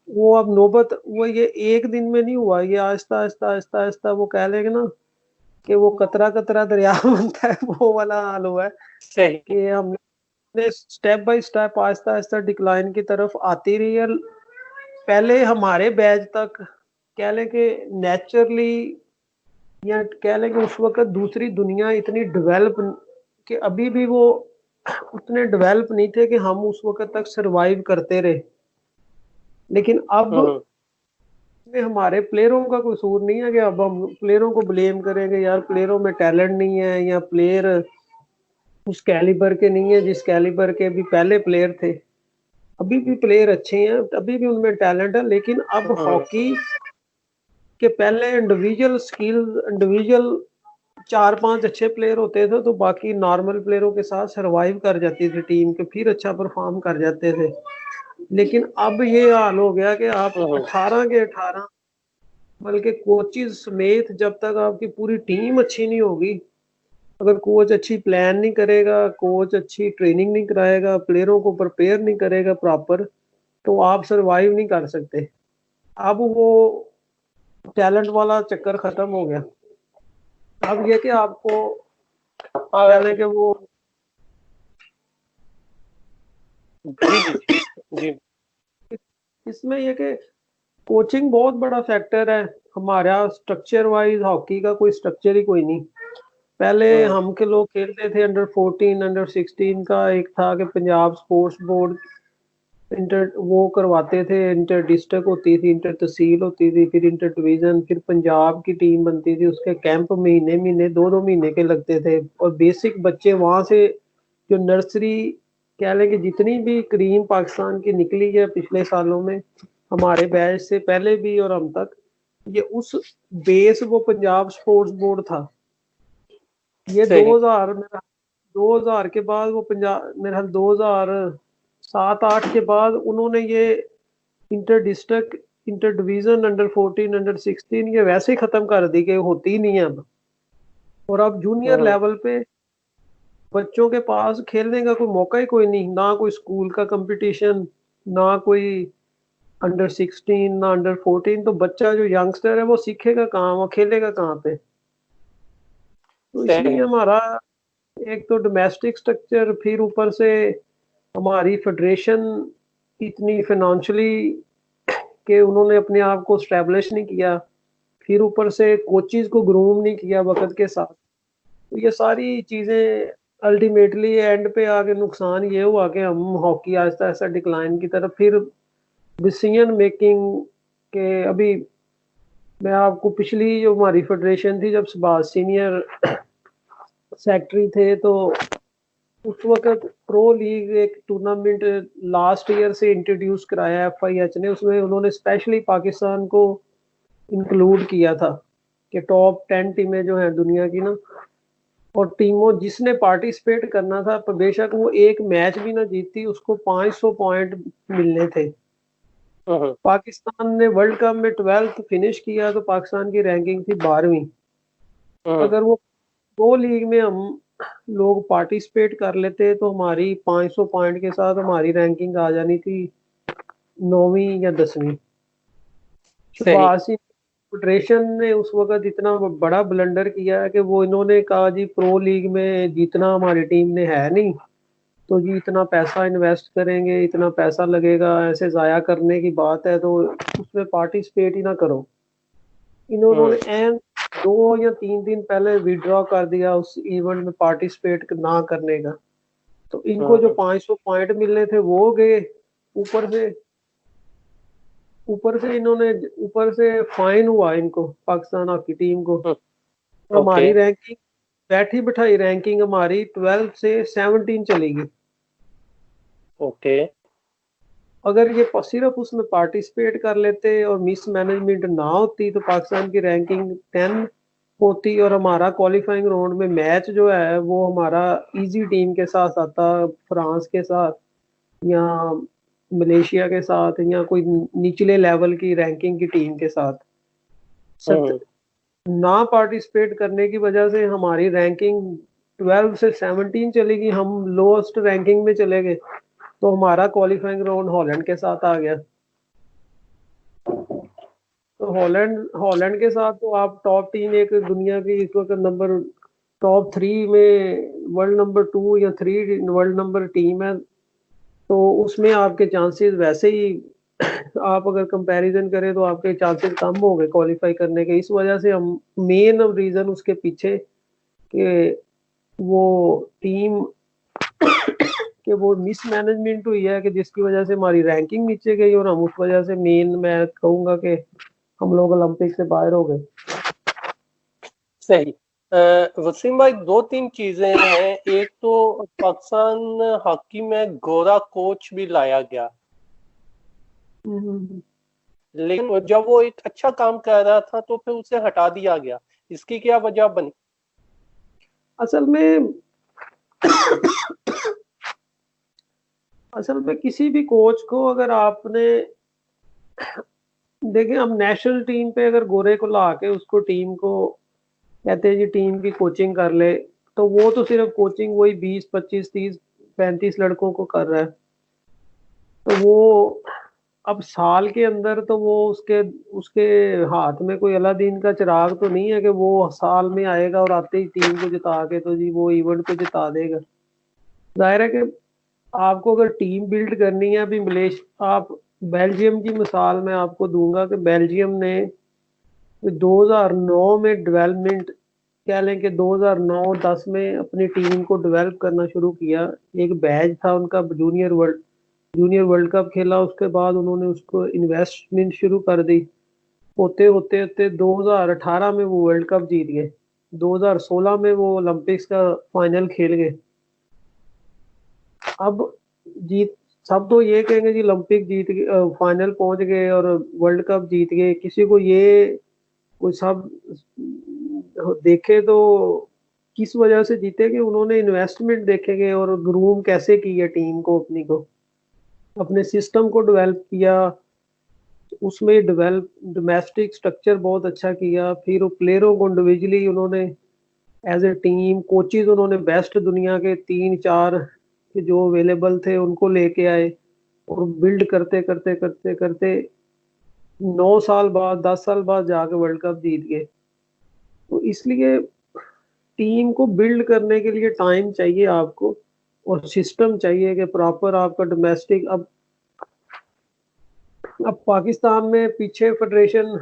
वो अब नौबत वो ये एक दिन में नहीं हुआ, ये आहिस्ता आहिस्ता आहिस्ता आहिस्ता वो कह लेंगे ना कि वो कतरा कतरा दरिया बनता है वो वाला हाल हुआ है सही। कि हमने step by step Aahista Aahista decline की तरफ आती रही है। पहले हमारे बैच तक कह लें कि नेचुरली या कह लें कि उस वक्त दूसरी दुनिया इतनी डेवलप कि अभी भी वो उतने डेवलप नहीं थे कि हम उस वक्त तक सरवाइव करते रहे। लेकिन अब हम्म, में हमारे प्लेयरों का कोई कसूर नहीं है कि अब हम प्लेयरों को ब्लेम करेंगे यार प्लेयरों में टैलेंट नहीं है या प्लेयर उस कैलिबर के नहीं है जिस कैलिबर के भी पहले प्लेयर थे। अभी भी प्लेयर अच्छे हैं, अभी भी उनमें टैलेंट है, लेकिन अब हम्म, हॉकी के पहले इंडिविजुअल स्किल इंडिविजुअल 4-5 अच्छे प्लेयर होते थे तो बाकी नॉर्मल प्लेयरों के साथ सरवाइव कर जाती थी टीम के, फिर अच्छा परफॉर्म कर जाते थे। लेकिन अब ये हाल हो गया कि आप हम्म, 18 के 18 बल्कि कोचिज समेत जब तक आपकी पूरी टीम अच्छी नहीं होगी, अगर कोच अच्छी प्लान नहीं करेगा, कोच अच्छी ट्रेनिंग नहीं कराएगा, प्लेयरों को प्रिपेयर नहीं करेगा प्रॉपर, तो आप सरवाइव नहीं कर सकते। अब वो टैलेंट वाला चक्कर खत्म हो गया। अब ये कि आपको कह हाँ, लें कि वो जी जी जी। इसमें ये कि कोचिंग बहुत बड़ा फैक्टर है। हमारा स्ट्रक्चर वाइज हॉकी का कोई स्ट्रक्चर ही कोई नहीं। पहले हम्म, हम के लोग खेलते थे अंडर 14 अंडर 16 का एक था कि पंजाब स्पोर्ट्स बोर्ड इंटर वो करवाते थे, इंटर डिस्ट्रिक्ट होती थी, इंटर तहसील होती थी, फिर इंटर डिवीजन, फिर पंजाब की टीम बनती थी। उसके कैंप महीने महीने 2-2 महीने के लगते थे और बेसिक बच्चे वहां से जो नर्सरी कह लें कि जितनी भी क्रीम पाकिस्तान की निकली है पिछले सालों में हमारे बैच से पहले भी और हम तक, ये उस बेस वो पंजाब स्पोर्ट्स बोर्ड था। ये सही। 2000 मेरा 2000 के बाद वो पंजाब मेरा ख्याल 2007-8 के बाद उन्होंने ये inter district inter division under 14 under 16 ये वैसे ही खत्म कर दी कि होती ही नहीं है अब। और अब जूनियर हम्म, लेवल पे बच्चों के पास खेलने का कोई मौका ही कोई नहीं, ना कोई स्कूल का कंपटीशन, ना कोई अंडर 16 ना अंडर 14। तो बच्चा जो यंगस्टर है वो सीखेगा कहाँ, वो खेलेगा कहाँ पे। तो इसलिए सही। हमारा एक तो डोमेस्टिक स्ट्रक्चर, फिर ऊपर से हमारी फेडरेशन इतनी फाइनेंशियली कि उन्होंने अपने आप को स्टैब्लिश नहीं किया, फिर ऊपर से कोचेस को ग्रूम नहीं किया वक्त के साथ। तो ये सारी चीजें अल्टीमेटली एंड पे आके नुकसान ये हुआ कि हम हॉकी आहिस्ता आहिस्ता डिक्लाइन की तरफ, फिर डिसीजन मेकिंग के अभी मैं आपको पिछली जो हमारी फेडरेशन थी, जब सुभाष सीनियर सेक्रेटरी थे, तो उस वक्त प्रो लीग एक टूर्नामेंट लास्ट ईयर से इंट्रोड्यूस कराया FIH ने। उसमें उन्होंने स्पेशली पाकिस्तान को इंक्लूड किया था कि टॉप 10 टीमें जो हैं दुनिया की ना, और टीमों जिसने पार्टिसिपेट करना था, पर बेशक वो एक मैच भी ना जीतती, उसको 500 पॉइंट मिलने थे। पाकिस्तान ने वर्ल्ड कप में 12th फिनिश किया, तो पाकिस्तान की रैंकिंग थी 12वीं। अगर वो प्रो लीग में हम लोग पार्टिसिपेट कर लेते तो हमारी 500 पॉइंट के साथ हमारी रैंकिंग आ जानी थी 9वीं या 10वीं। फेडरेशन ने उस वक्त इतना बड़ा ब्लंडर किया है कि वो इन्होंने कहा जी प्रो लीग में जीतना हमारी टीम ने है नहीं, तो जी इतना पैसा इन्वेस्ट करेंगे, इतना पैसा लगेगा, ऐसे जाया करने की बात है, तो उसमें पार्टिसिपेट ही ना करो। इन्होंने एन 2 या 3 दिन पहले विड्रॉ कर दिया उस इवेंट में पार्टिसिपेट ना करने का। तो इनको जो 500 पॉइंट मिलने थे वो गए, ऊपर से इन्होंने ऊपर से फाइन हुआ इनको, पाकिस्तान हॉकी टीम को। हमारी रैंकिंग बैठी बिठाई रैंकिंग हमारी 12 से 17 चली गई। अगर ये सिर्फ उसमें पार्टिसिपेट कर लेते और मिस मैनेजमेंट ना होती तो पाकिस्तान की रैंकिंग 10 होती, और हमारा क्वालिफाइंग राउंड में मैच जो है वो हमारा इजी टीम के साथ आता, फ्रांस के साथ या मलेशिया के साथ या कोई निचले लेवल की रैंकिंग की टीम के साथ। ना पार्टिसिपेट करने की वजह से हमारी रैंकिंग 12 से 17 चली गई, हम लोएस्ट रैंकिंग में चले गए, तो हमारा क्वालिफाइंग राउंड हॉलैंड के साथ आ गया। तो हॉलैंड के साथ तो आप टॉप 3 एक दुनिया की इस वक्त नंबर टॉप 3 में वर्ल्ड नंबर 2 या 3 वर्ल्ड नंबर टीम है, तो उसमें आपके चांसेस वैसे ही आप अगर कंपैरिजन करें तो आपके चांसेस कम हो गए क्वालिफाई करने के। इस वजह से हम मेन रीजन उसके पीछे कि वो टीम कि वो मिसमैनेजमेंट हुई है कि जिसकी वजह से हमारी रैंकिंग नीचे गई, और हम उस वजह से मेन मैं कहूंगा कि हम लोग ओलंपिक से बाहर हो गए। सही। वसीम भाई, 2-3 चीजें हैं। एक तो पाकिस्तान हॉकी में गोरा कोच भी लाया गया, लेकिन जब वो एक अच्छा काम कर रहा था तो फिर उसे हटा दिया गया। इसकी क्या वजह बनी? असल में किसी भी कोच को अगर आपने देखें, हम नेशनल टीम पे अगर गोरे को ला के उसको टीम को कहते हैं जी टीम की कोचिंग कर ले, तो वो तो सिर्फ कोचिंग वही 20 25 30 35 लड़कों को कर रहा है। तो वो अब साल के अंदर तो वो उसके उसके हाथ में कोई अलादीन का चिराग तो नहीं है कि वो साल में आएगा और आते ही टीम को जिता के तो जी वो इवेंट को जिता देगा। जाहिर है कि आपको अगर टीम बिल्ड करनी है, अभी आप बेल्जियम की मिसाल मैं आपको दूंगा कि बेल्जियम ने 2009 में डेवलपमेंट कह लें कि 2009-10 में अपनी टीम को डेवलप करना शुरू किया। एक बैच था उनका, जूनियर वर्ल्ड कप खेला, उसके बाद उन्होंने उसको इन्वेस्टमेंट शुरू कर दी। होते होते होते 2018 में वो वर्ल्ड कप जीत गए, 2016 में वो ओलंपिक्स का फाइनल खेल गए। अब जीत सब तो ये कहेंगे जी ओलंपिक जीत गए, फाइनल पहुंच गए और वर्ल्ड कप जीत गए। किसी को ये कोई सब देखे तो किस वजह से जीते कि उन्होंने इन्वेस्टमेंट देखेंगे और ग्रूम कैसे की है टीम को, अपनी को अपने सिस्टम को डेवलप किया, उसमें डोमेस्टिक स्ट्रक्चर बहुत अच्छा किया। फिर प्लेयरों को इंडिविजुअली उन्होंने एज ए टीम कोचेज उन्होंने बेस्ट दुनिया के 3-4 जो अवेलेबल थे उनको लेके आए, और बिल्ड करते करते करते करते 9 साल बाद 10 साल बाद जाके वर्ल्ड कप जीत गए। तो इसलिए टीम को बिल्ड करने के लिए टाइम चाहिए आपको और सिस्टम चाहिए कि प्रॉपर आपका डोमेस्टिक। अब पाकिस्तान में पीछे फेडरेशन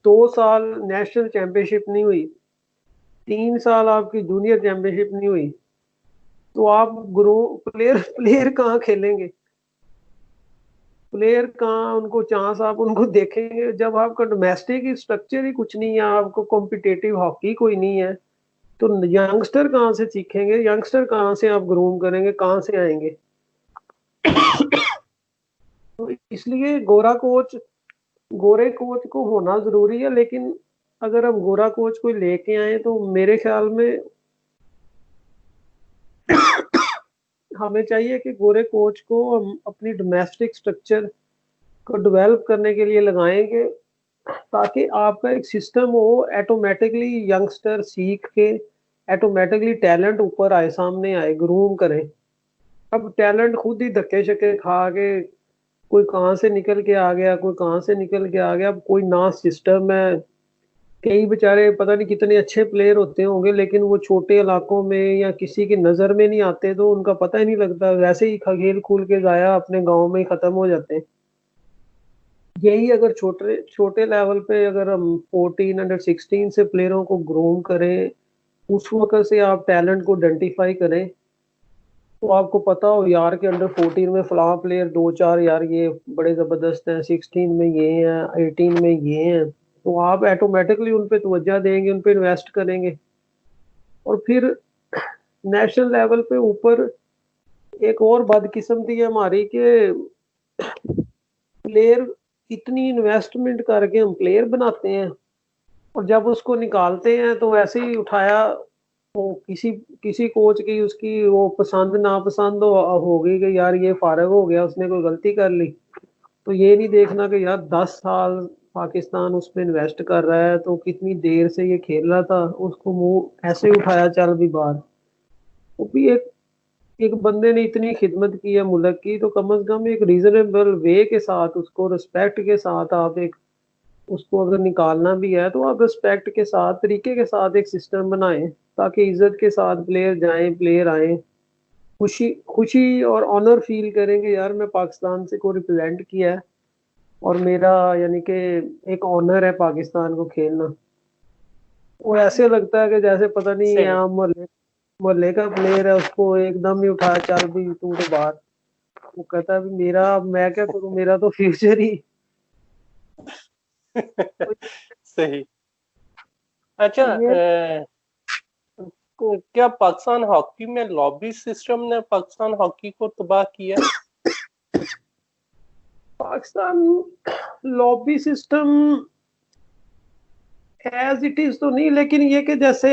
2 साल नेशनल चैंपियनशिप नहीं हुई, 3 साल आपकी जूनियर चैंपियनशिप नहीं हुई, तो आप ग्रो प्लेयर प्लेयर कहाँ खेलेंगे? प्लेयर कहाँ उनको चांस आप उनको देखेंगे जब आपका डोमेस्टिक स्ट्रक्चर ही कुछ नहीं है, आपको कॉम्पिटिटिव हॉकी कोई नहीं है, तो यंगस्टर कहाँ से सीखेंगे? यंगस्टर कहाँ से आप ग्रूम करेंगे? कहाँ से आएंगे? तो इसलिए गोरे कोच को होना जरूरी है, लेकिन अगर हम गोरा कोच को लेके आए तो मेरे ख्याल में हमें चाहिए कि गोरे कोच को हम अपनी डोमेस्टिक स्ट्रक्चर को डेवलप करने के लिए लगाएंगे, ताकि आपका एक सिस्टम हो, ऑटोमेटिकली यंगस्टर सीख के ऑटोमेटिकली टैलेंट ऊपर आए, सामने आए, ग्रूम करें। अब टैलेंट खुद ही धक्के शक्के खा के कोई कहाँ से निकल के आ गया, कोई कहाँ से निकल के आ गया, अब कोई ना सिस्टम है। कई बेचारे पता नहीं कितने अच्छे प्लेयर होते होंगे, लेकिन वो छोटे इलाकों में या किसी की नजर में नहीं आते, तो उनका पता ही नहीं लगता, वैसे ही खेल खूल के जाया अपने गांव में ही खत्म हो जाते हैं। यही अगर छोटे छोटे लेवल पे अगर हम 14 अंडर 16 से प्लेयरों को ग्रूम करें, उस वक्त से आप टैलेंट को आइडेंटिफाई करें, तो आपको पता हो यार के अंडर 14 में फलां प्लेयर 2-4 यार ये बड़े जबरदस्त हैं, 16 में ये हैं, 18 में ये हैं, तो आप ऑटोमेटिकली उन पे तवज्जो देंगे, उन पे इन्वेस्ट करेंगे। और फिर नेशनल लेवल पे ऊपर एक और बदकिस्मती है हमारी कि प्लेयर इतनी इन्वेस्टमेंट करके हम प्लेयर बनाते हैं और जब उसको निकालते हैं तो वैसे ही उठाया, वो किसी किसी कोच की उसकी वो पसंद नापसंद हो गई कि यार ये फारग हो गया, उसने कोई गलती कर ली, तो ये नहीं देखना कि यार 10 साल पाकिस्तान उसमें इन्वेस्ट कर रहा है, तो कितनी देर से ये खेल रहा था, उसको मुंह ऐसे ही उठाया चल भी बाहर। वो भी एक एक बंदे ने इतनी खिदमत की है मुल्क की, तो कम से कम एक रीजनेबल वे के साथ उसको रिस्पेक्ट के साथ आप एक उसको अगर निकालना भी है तो आप रिस्पेक्ट के साथ तरीके के साथ एक सिस्टम बनाएं, ताकि इज्जत के साथ प्लेयर जाएं, प्लेयर आए, खुशी खुशी और ऑनर फील करेंगे यार मैं पाकिस्तान से को रिप्रेजेंट किया है और मेरा यानी कि एक ऑनर है पाकिस्तान को खेलना। वो ऐसे लगता है कि जैसे पता नहीं सही। यहाँ मोहल्ले का प्लेयर है, उसको एकदम ही उठाया चल भी तू तो बाहर। वो कहता है भी मेरा मैं क्या करूं, मेरा तो फ्यूचर ही सही। अच्छा, ये क्या पाकिस्तान हॉकी में लॉबी सिस्टम ने पाकिस्तान हॉकी को तबाह किया? Pakistan lobby system as it is तो नहीं, लेकिन ये कि जैसे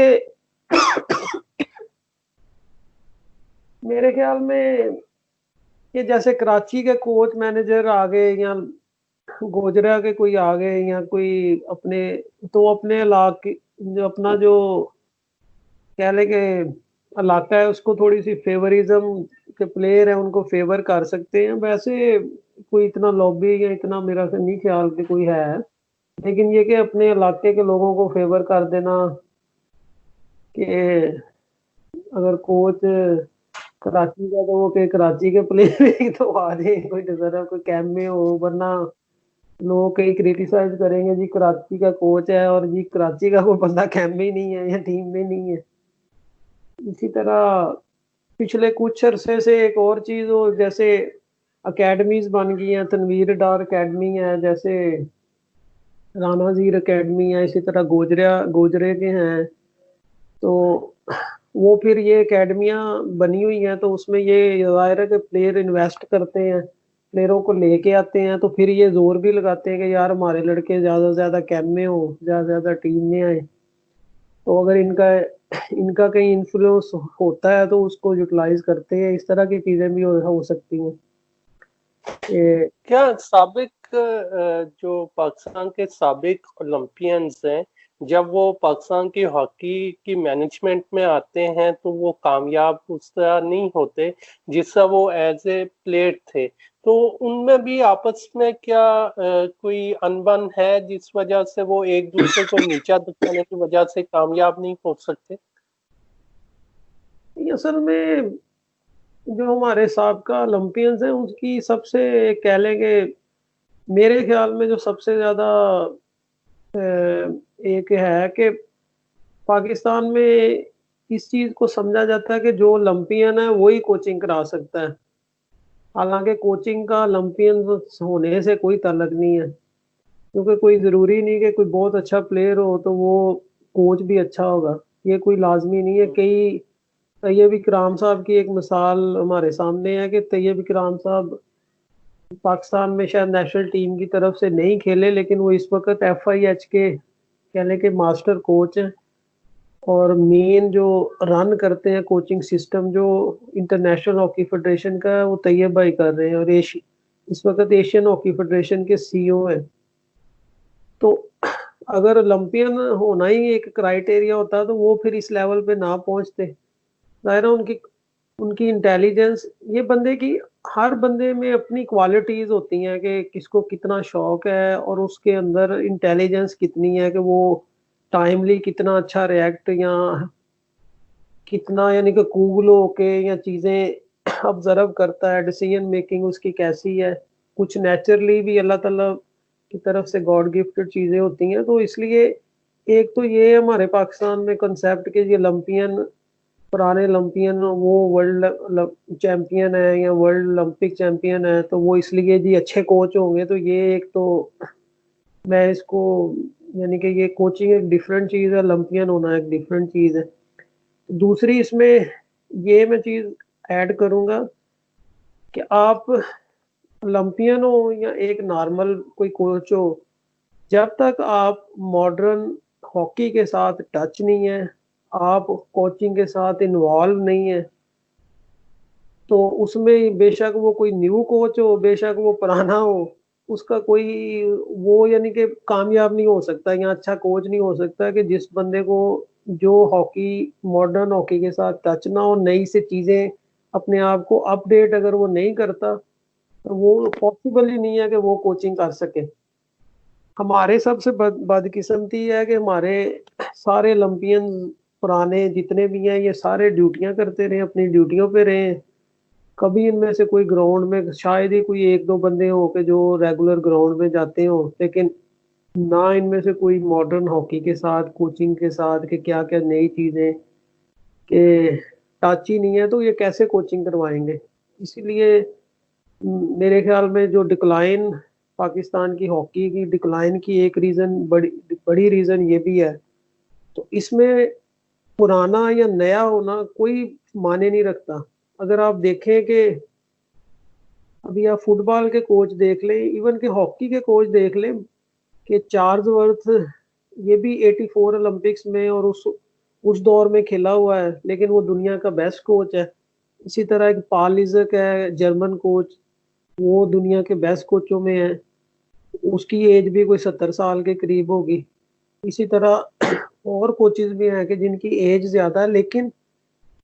मेरे ख्याल में ये जैसे कराची के कोच मैनेजर आ गए या गोजरा के कोई आ गए या कोई अपने, तो अपने इलाके जो अपना जो कह ले के इलाका है उसको थोड़ी सी फेवरिज्म के प्लेयर है उनको फेवर कर सकते हैं, वैसे कोई इतना लॉबी या इतना मेरा नहीं ख्याल कि कोई है। लेकिन ये कि अपने इलाके के लोगों को फेवर कर देना कि अगर कोच कराची का तो वो के कराची के प्लेयर ही तो आ जाए, कोई नजर कोई कैम में हो, वरना लोग कई क्रिटिसाइज करेंगे जी कराची का कोच है और जी कराची का कोई बंदा कैम में ही नहीं है या टीम में नहीं है। इसी तरह पिछले कुछ अरसे से एक और चीज हो, जैसे अकेडमीज बन गई हैं, तनवीर डार अकेडमी है, जैसे राना जीर अकेडमी है, इसी तरह गोजरे के हैं, तो वो फिर ये एकेडमियां बनी हुई हैं, तो उसमें ये जाहिर है कि प्लेयर इन्वेस्ट करते हैं, प्लेयरों को लेके आते हैं, तो फिर ये जोर भी लगाते हैं कि यार हमारे लड़के ज्यादा से ज्यादा कैंप में हो, ज्यादा से ज्यादा टीम में आए, तो अगर इनका इनका कहीं इन्फ्लुएंस होता है तो उसको यूटिलाइज करते हैं। इस तरह की चीजें भी हो सकती हैं। क्या साबिक जो पाकिस्तान के साबिक ओलंपियंस हैं, जब वो पाकिस्तान की हॉकी की मैनेजमेंट में आते हैं तो वो कामयाब उस तरह नहीं होते जिससे वो एज ए प्लेयर थे, तो उनमें भी आपस में क्या कोई अनबन है जिस वजह से वो एक दूसरे को नीचा दिखाने की वजह से कामयाब नहीं हो सकते? असल में जो हमारे साबका ओलंपियंस हैं उसकी सबसे कह लेंगे, मेरे ख्याल में जो सबसे ज्यादा एक है कि पाकिस्तान में इस चीज को समझा जाता है कि जो ओलंपियन है वही कोचिंग करा सकता है। हालांकि कोचिंग का ओलंपियन होने से कोई ताल्लुक नहीं है, क्योंकि कोई जरूरी नहीं कि कोई बहुत अच्छा प्लेयर हो तो वो कोच भी अच्छा होगा, ये कोई लाजमी नहीं है। कई तैयब इकराम साहब की एक मिसाल हमारे सामने है कि तैयब इकराम साहब पाकिस्तान में शायद नेशनल टीम की तरफ से नहीं खेले, लेकिन वो इस वक्त FIH के कहने के मास्टर कोच हैं और मेन जो रन करते हैं कोचिंग सिस्टम जो इंटरनेशनल हॉकी फेडरेशन का है वो तैयब भाई कर रहे हैं, और इस वक्त एशियन हॉकी फेडरेशन के CEO हैं। तो अगर ओलंपियन होना ही एक क्राइटेरिया होता तो वो फिर इस लेवल पे ना पहुंचते। जाहिर है उनकी उनकी इंटेलिजेंस, ये बंदे की, हर बंदे में अपनी क्वालिटीज होती हैं कि किसको कितना शौक है और उसके अंदर इंटेलिजेंस कितनी है कि वो टाइमली कितना अच्छा रिएक्ट या कितना यानी कि कूल होके या चीजें ऑब्जर्व करता है, डिसीजन मेकिंग उसकी कैसी है। कुछ नेचुरली भी अल्लाह ताला की तरफ से गॉड गिफ्टेड चीजें होती हैं। तो इसलिए एक तो ये हमारे पाकिस्तान में कंसेप्ट के ये ओलंपियन, पुराने ओलंपियन वो वर्ल्ड चैंपियन है या वर्ल्ड ओलंपिक चैंपियन है तो वो इसलिए जी अच्छे कोच होंगे। तो ये एक तो मैं इसको यानी कि ये कोचिंग एक डिफरेंट चीज है, ओलंपियन होना एक डिफरेंट चीज है। दूसरी इसमें ये मैं चीज ऐड करूंगा कि आप ओलंपियन हो या एक नॉर्मल कोई कोच हो, जब तक आप मॉडर्न हॉकी के साथ टच नहीं है, आप कोचिंग के साथ इन्वॉल्व नहीं है, तो उसमें बेशक वो कोई न्यू कोच हो बेशक वो पुराना हो, उसका कोई वो यानी कि कामयाब नहीं हो सकता या अच्छा कोच नहीं हो सकता कि जिस बंदे को जो हॉकी मॉडर्न हॉकी के साथ टच ना हो, नई से चीजें अपने आप को अपडेट अगर वो नहीं करता तो वो पॉसिबल ही नहीं है कि वो कोचिंग कर सके। हमारे सबसे बदकिस्मती है कि हमारे सारे ओलंपियन पुराने जितने भी हैं ये सारे ड्यूटियां करते रहे, अपनी ड्यूटियों पे रहे। कभी इनमें से कोई ग्राउंड में शायद ही कोई एक दो बंदे हो के जो रेगुलर ग्राउंड में जाते हो, लेकिन ना इनमें से कोई मॉडर्न हॉकी के साथ कोचिंग के साथ कि क्या क्या नई चीजें के टच ही नहीं है, तो ये कैसे कोचिंग करवाएंगे। इसीलिए मेरे ख्याल में जो डिक्लाइन पाकिस्तान की हॉकी की डिक्लाइन की एक रीजन बड़ी बड़ी रीजन ये भी है। तो इसमें पुराना या नया होना कोई माने नहीं रखता। अगर आप देखें कि अभी आप फुटबॉल के कोच देख लें, इवन के हॉकी के कोच देख लें कि चार्ल्स ये भी 84 ओलंपिक्स में और उस दौर में खेला हुआ है, लेकिन वो दुनिया का बेस्ट कोच है। इसी तरह एक पॉल लिजक है जर्मन कोच, वो दुनिया के बेस्ट कोचों में है, उसकी एज भी कोई 70 साल के करीब होगी। इसी तरह और कोचेज भी हैं कि जिनकी एज ज्यादा है, लेकिन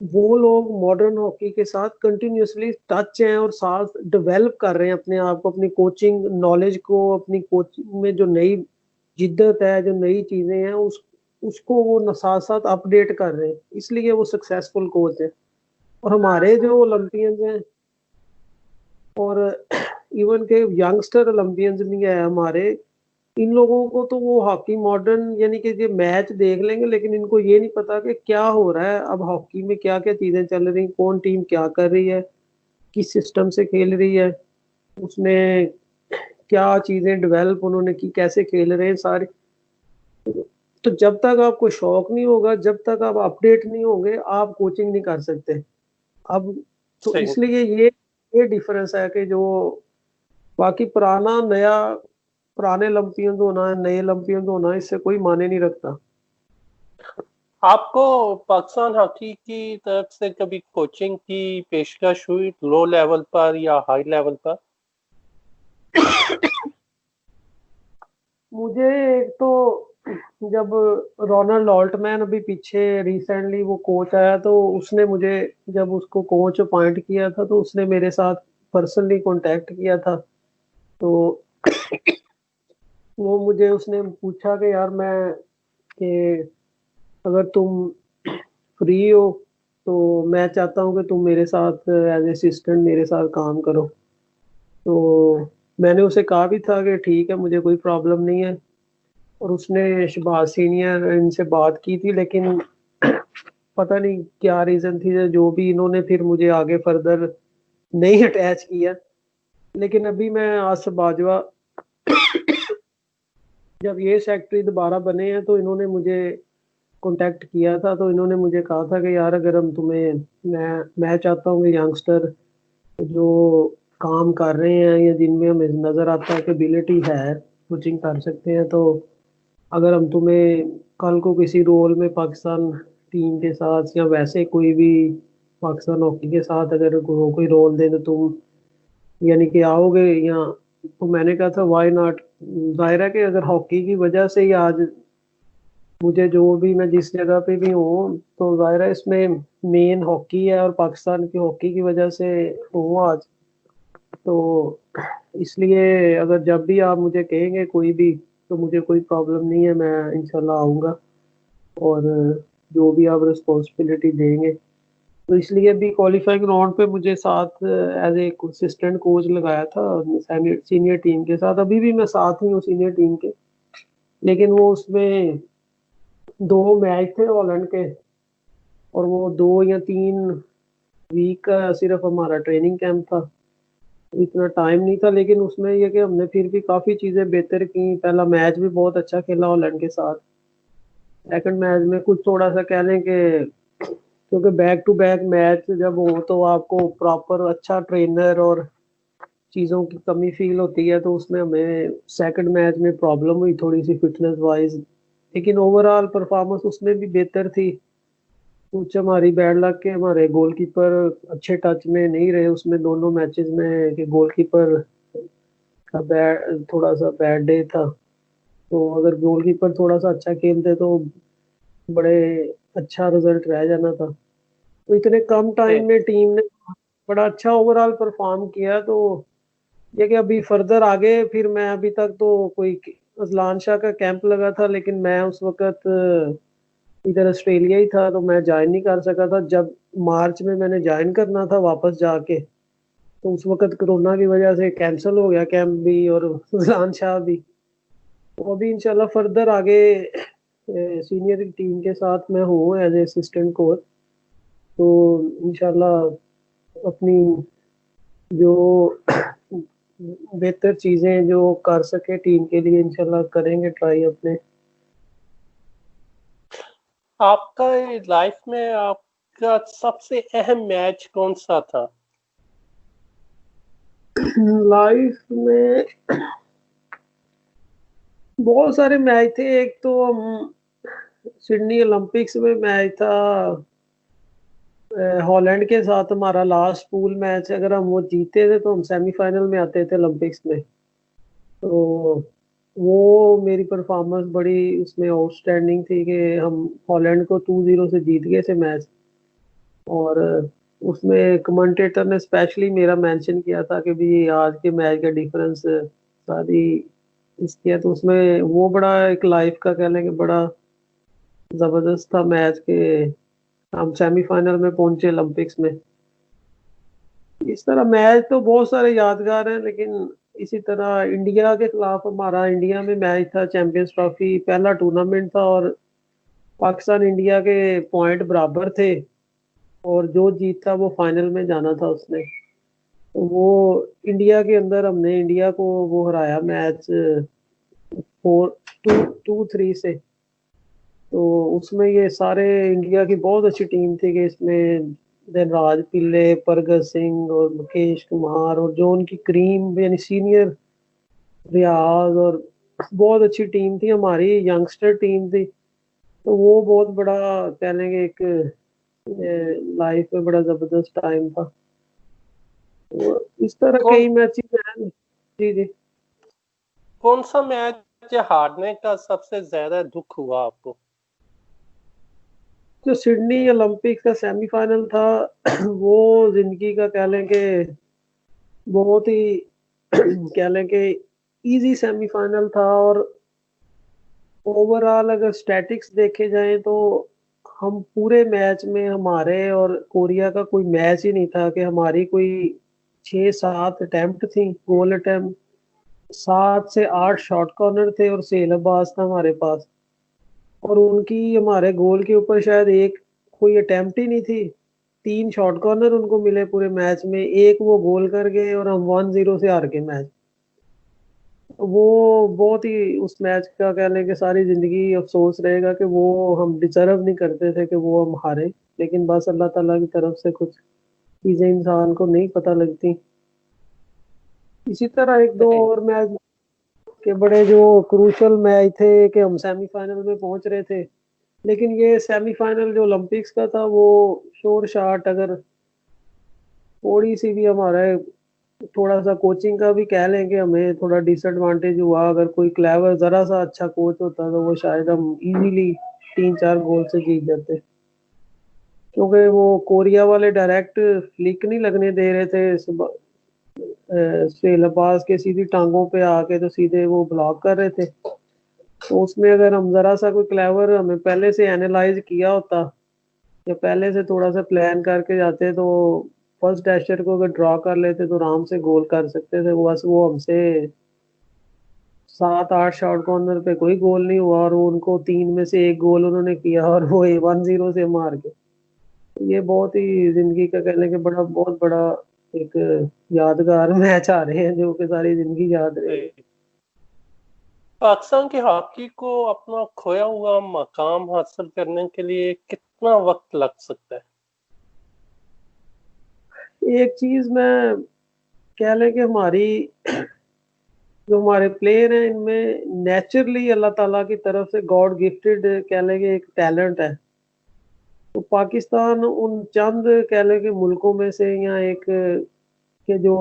वो लोग मॉडर्न हॉकी के साथ कंटिन्यूअसली टच हैं और साथ डेवलप कर रहे हैं अपने आप को, अपनी कोचिंग नॉलेज को, अपनी कोचिंग में जो नई जिद्दत है, जो नई चीजें हैं उसको वो साथ साथ अपडेट कर रहे हैं, इसलिए वो सक्सेसफुल कोच है। और हमारे जो ओलंपियंस हैं और इवन के यंगस्टर ओलंपियंस भी है हमारे, इन लोगों को तो वो हॉकी मॉडर्न यानी कि ये मैच देख लेंगे, लेकिन इनको ये नहीं पता कि क्या हो रहा है अब हॉकी में, क्या क्या चीजें चल रही, कौन टीम क्या कर रही है, किस सिस्टम से खेल रही है, उसमें क्या चीजें डेवलप उन्होंने की, कैसे खेल रहे हैं सारे। तो जब तक आपको शौक नहीं होगा, जब तक आप अपडेट नहीं होंगे, आप कोचिंग नहीं कर सकते। अब तो सही। इसलिए ये डिफरेंस है कि जो बाकी पुराना नया, पुराने ओलंपियन होना है नए ओलंपियन होना, इससे कोई माने नहीं रखता। आपको पाकिस्तान हॉकी की तरफ से कभी कोचिंग की पेशकश हुई लो लेवल पर या हाई लेवल पर? मुझे एक तो जब रोनाल्ड ऑल्टमैन अभी पीछे रिसेंटली वो कोच आया, तो उसने मुझे जब उसको कोच अपॉइंट किया था तो उसने मेरे साथ पर्सनली कांटेक्ट किया था। तो वो मुझे उसने पूछा कि यार मैं कि अगर तुम फ्री हो तो मैं चाहता हूँ कि तुम मेरे साथ एज असिस्टेंट मेरे साथ काम करो। तो मैंने उसे कहा भी था कि ठीक है, मुझे कोई प्रॉब्लम नहीं है। और उसने शहबाज सीनियर इनसे बात की थी, लेकिन पता नहीं क्या रीज़न थी, जो भी इन्होंने फिर मुझे आगे फर्दर नहीं अटैच किया। लेकिन अभी मैं आसिफ बाजवा, जब ये सेक्रेटरी दोबारा बने हैं, तो इन्होंने मुझे कांटेक्ट किया था। तो इन्होंने मुझे कहा था कि यार, अगर हम तुम्हें, मैं चाहता हूँ कि यंगस्टर जो काम कर रहे हैं या जिनमें हमें नज़र आता है कि एबिलिटी है, कोचिंग कर सकते हैं, तो अगर हम तुम्हें कल को किसी रोल में पाकिस्तान टीम के साथ या वैसे कोई भी पाकिस्तान हॉकी के साथ अगर कोई रोल दे तो तुम यानी कि आओगे या। तो मैंने कहा था व्हाई नॉट। जाहिर है कि अगर हॉकी की वजह से ही आज मुझे, जो भी मैं जिस जगह पे भी हूँ, तो जाहिर है इसमें मेन हॉकी है और पाकिस्तान की हॉकी की वजह से हूँ आज। तो इसलिए अगर जब भी आप मुझे कहेंगे कोई भी, तो मुझे कोई प्रॉब्लम नहीं है, मैं इंशाल्लाह आऊँगा। और जो भी आप रिस्पॉन्सिबिलिटी देंगे, तो इसलिए भी क्वालिफाइंग राउंड पे मुझे साथ एज ए असिस्टेंट कोच लगाया था सीनियर टीम के साथ। अभी भी मैं साथ ही हूँ सीनियर टीम के, लेकिन वो उसमें 2 मैच थे हॉलैंड के, और वो 2 या 3 वीक का सिर्फ हमारा ट्रेनिंग कैंप था। इतना टाइम नहीं था, लेकिन उसमें यह कि हमने फिर भी काफ़ी चीज़ें बेहतर की। पहला मैच भी बहुत अच्छा खेला हॉलैंड के साथ। सेकंड मैच में कुछ थोड़ा सा कह लें कि, क्योंकि बैक टू बैक मैच जब हो तो आपको प्रॉपर अच्छा ट्रेनर और चीज़ों की कमी फील होती है, तो उसमें हमें सेकंड मैच में प्रॉब्लम हुई थोड़ी सी फिटनेस वाइज। लेकिन ओवरऑल परफॉर्मेंस उसमें भी बेहतर थी। कुछ हमारी बैड लक के हमारे गोलकीपर अच्छे टच में नहीं रहे उसमें दोनों मैचेस में, कि गोलकीपर का बैड, थोड़ा सा बैड डे था। तो अगर गोलकीपर थोड़ा सा अच्छा खेलते तो बड़े अच्छा रिजल्ट रह जाना था। तो इतने कम टाइम में टीम ने बड़ा अच्छा ओवरऑल परफॉर्म किया। तो ये कि अभी फर्दर आगे फिर मैं, अभी तक तो कोई अजलान शाह का कैंप लगा था, लेकिन मैं उस वक्त इधर ऑस्ट्रेलिया ही था, तो मैं ज्वाइन नहीं कर सका था। जब मार्च में मैंने ज्वाइन करना था वापस जाके, तो उस वक्त कोरोना की वजह से कैंसिल हो गया कैंप भी और अजलान शाह भी। तो अभी इंशाल्लाह फर्दर आगे सीनियर टीम के साथ मैं हूँ एज ए असिस्टेंट कोच। तो इंशाल्लाह अपनी जो बेहतर चीजें जो कर सके टीम के लिए, इंशाल्लाह करेंगे ट्राई अपने। आपका लाइफ में आपका सबसे अहम मैच कौन सा था? लाइफ में बहुत सारे मैच थे। एक तो हम सिडनी ओलंपिक्स में मैच था हॉलैंड के साथ, हमारा लास्ट पूल मैच। अगर हम वो जीते थे तो हम सेमीफाइनल में आते थे ओलंपिक्स में। तो वो मेरी परफॉर्मेंस बड़ी उसमें आउटस्टैंडिंग थी कि हम हॉलैंड को 2-0 से जीत गए थे मैच। और उसमें कमेंटेटर ने स्पेशली मेरा मेंशन किया था कि भी आज के मैच का डिफरेंस सारी इसकी है। तो उसमें वो बड़ा एक लाइफ का कह लेंगे बड़ा जबरदस्त था मैच के, हम सेमीफाइनल में पहुंचे ओलंपिक्स में। इस तरह मैच तो बहुत सारे यादगार हैं, लेकिन इसी तरह इंडिया के खिलाफ हमारा इंडिया में मैच था, चैंपियंस ट्रॉफी पहला टूर्नामेंट था, और पाकिस्तान इंडिया के पॉइंट बराबर थे, और जो जीता वो फाइनल में जाना था उसने। तो वो इंडिया के अंदर हमने इंडिया को वो हराया मैच 4-2-3 से। तो उसमें ये सारे इंडिया की बहुत अच्छी टीम थी कि इसमें धनराज पिल्ले, परगत सिंह और मुकेश कुमार और जो उनकी क्रीम यानी सीनियर रियाज, और बहुत अच्छी टीम थी हमारी, यंगस्टर टीम थी। तो वो बहुत बड़ा कह लेंगे एक लाइफ में बड़ा जबरदस्त टाइम था। तो इस तरह कौन कई मैचेस हैं। जी जी। कौन सा मैच हारने का सबसे ज्यादा दुख हुआ आपको? जो सिडनी ओलंपिक का सेमीफाइनल था वो जिंदगी का कह लें कि बहुत ही कह लें कि इजी सेमीफाइनल था। और ओवरऑल अगर स्टैटिक्स देखे जाएं तो हम पूरे मैच में हमारे और कोरिया का कोई मैच ही नहीं था कि हमारी कोई 6-7 अटेम्प्ट थी, गोल अटेम्प्ट 7 से 8 शॉट कॉर्नर थे और सेलबाज था हमारे पास। और उनकी हमारे गोल के ऊपर शायद एक कोई अटेम्प्ट ही नहीं थी। 3 शॉट कॉर्नर उनको मिले पूरे मैच में, एक वो गोल कर गए और हम 1-0 से हार गए मैच। वो बहुत ही उस मैच का कह लें कि सारी जिंदगी अफसोस रहेगा कि वो हम डिजर्व नहीं करते थे कि वो हम हारे, लेकिन बस अल्लाह ताला की तरफ से कुछ चीजें इंसान को नहीं पता लगती। इसी तरह एक दो सही। और मैच के बड़े जो क्रूशल मैच थे कि हम सेमीफाइनल में पहुंच रहे थे, लेकिन ये सेमीफाइनल जो ओलंपिक्स का था वो शोर शाट, अगर थोड़ी सी भी हमारा थोड़ा सा कोचिंग का भी कह लें कि हमें थोड़ा डिसएडवांटेज हुआ। अगर कोई क्लेवर जरा सा अच्छा कोच होता तो वो शायद हम इजीली 3-4 गोल से जीत जाते, क्योंकि वो कोरिया वाले डायरेक्ट फ्लिक नहीं लगने दे रहे थे सेलबाज के सीधी टांगों पे आके, तो सीधे वो ब्लॉक कर रहे थे। तो उसमें अगर हम जरा सा कोई क्लेवर हमें पहले से एनालाइज किया होता या पहले से थोड़ा सा प्लान करके जाते तो फर्स्ट डैशर को अगर ड्रॉ कर लेते तो आराम से गोल कर सकते थे। बस वो हमसे 7-8 शॉट कॉर्नर पे कोई गोल नहीं हुआ और उनको 3 में से एक गोल उन्होंने किया और वो 1-0 से मार के। ये बहुत ही जिंदगी का कह लें कि बड़ा बहुत बड़ा एक यादगार मैच आ रहे हैं जो कि सारी जिंदगी याद रहेगी। सही। पाकिस्तान की हॉकी को अपना खोया हुआ मकाम हासिल करने के लिए कितना वक्त लग सकता है? एक चीज मैं कह लें कि हमारी जो हमारे प्लेयर हैं इनमें नेचुरली अल्लाह ताला की तरफ से गॉड गिफ्टेड कह लें कि एक टैलेंट है। तो पाकिस्तान उन चंद कह लें कि मुल्कों में से या एक के जो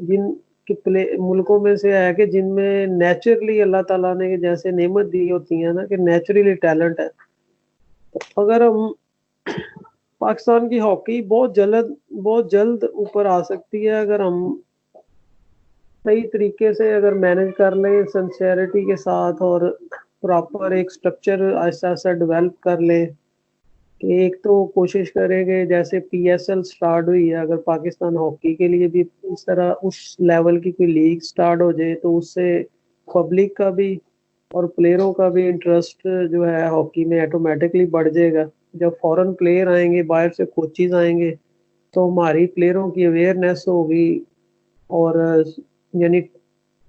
जिन के प्ले मुल्कों में से है कि जिनमें नेचुरली अल्लाह ताला ने जैसे नेमत दी होती है ना कि नेचुरली टैलेंट है। अगर हम पाकिस्तान की हॉकी बहुत जल्द ऊपर आ सकती है अगर हम सही तरीके से अगर मैनेज कर लें सिंसियरिटी के साथ और प्रॉपर एक स्ट्रक्चर आहिस्ता आहिस्ता डेवलप कर लें। कि एक तो कोशिश करेंगे जैसे पीएसएल स्टार्ट हुई है, अगर पाकिस्तान हॉकी के लिए भी इस तरह उस लेवल की कोई लीग स्टार्ट हो जाए तो उससे पब्लिक का भी और प्लेयरों का भी इंटरेस्ट जो है हॉकी में ऑटोमेटिकली बढ़ जाएगा। जब फॉरेन प्लेयर आएंगे, बाहर से कोचेज आएंगे, तो हमारी प्लेयरों की अवेयरनेस होगी और यानी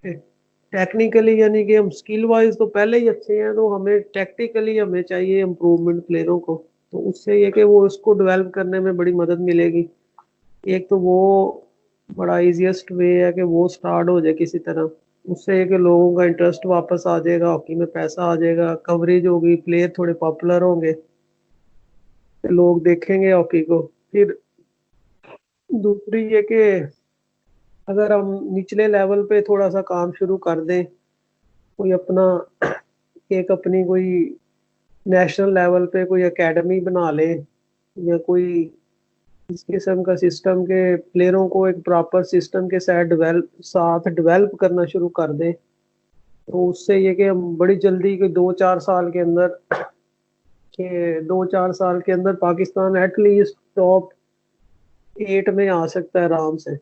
टेक्निकली यानी कि हम स्किल वाइज तो पहले ही अच्छे हैं, तो हमें टेक्निकली हमें चाहिए इम्प्रूवमेंट प्लेयरों को। तो उससे ये कि वो इसको डेवलप करने में बड़ी मदद मिलेगी। एक तो वो बड़ा इजीएस्ट वे है कि वो स्टार्ट हो जाए किसी तरह, उससे ये कि लोगों का इंटरेस्ट वापस आ जाएगा, हॉकी में पैसा आ जाएगा, कवरेज होगी, प्लेयर थोड़े पॉपुलर होंगे, लोग देखेंगे हॉकी को। फिर दूसरी ये कि अगर हम निचले लेवल पे थोड़ा सा काम शुरू कर दें, कोई अपना एक अपनी कोई नेशनल लेवल पे कोई एकेडमी बना ले या कोई इस किस्म का सिस्टम के प्लेयरों को एक प्रॉपर सिस्टम के साथ डेवलप करना शुरू कर दें, तो उससे ये कि हम बड़ी जल्दी के 2-4 साल के अंदर पाकिस्तान एटलीस्ट टॉप 8 में आ सकता है आराम से।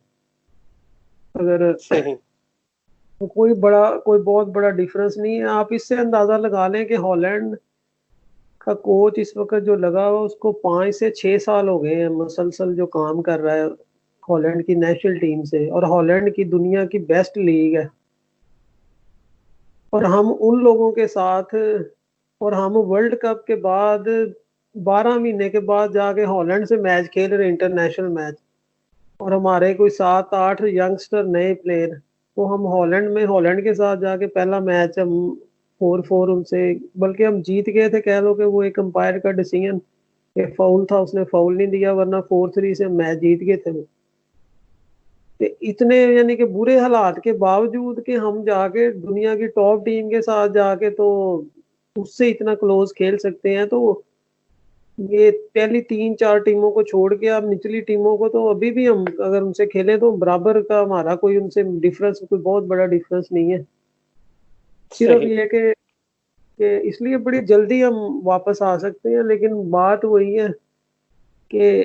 अगर सही। तो कोई बहुत बड़ा डिफरेंस नहीं है। आप इससे अंदाजा लगा लें कि हॉलैंड का कोच इस वक्त जो लगा हुआ उसको 5 से 6 साल हो गए हैं मुसलसल जो काम कर रहा है हॉलैंड की नेशनल टीम से, और हॉलैंड की दुनिया की बेस्ट लीग है। और हम उन लोगों के साथ और हम वर्ल्ड कप के बाद 12 महीने के बाद जाके हॉलैंड से मैच खेल रहे इंटरनेशनल मैच, और हमारे कोई 7-8 यंगस्टर नए प्लेयर, तो हम हॉलैंड के साथ जाके पहला मैच हम 4-4 उनसे, बल्कि हम जीत गए थे कह लो कि वो एक अंपायर का डिसीजन फाउल था, उसने फाउल नहीं दिया, वरना 4-3 से मैच जीत गए थे। तो इतने यानी कि बुरे हालात के बावजूद कि हम जाके दुनिया की टॉप टीम के साथ जाके तो उससे इतना क्लोज खेल सकते हैं, तो ये पहली 3-4 टीमों को छोड़ के अब निचली टीमों को तो अभी भी हम अगर उनसे खेलें तो बराबर का हमारा कोई उनसे डिफरेंस कोई बहुत बड़ा डिफरेंस नहीं है। सिर्फ सही। ये कि कि इसलिए बड़ी जल्दी हम वापस आ सकते हैं, लेकिन बात वही है कि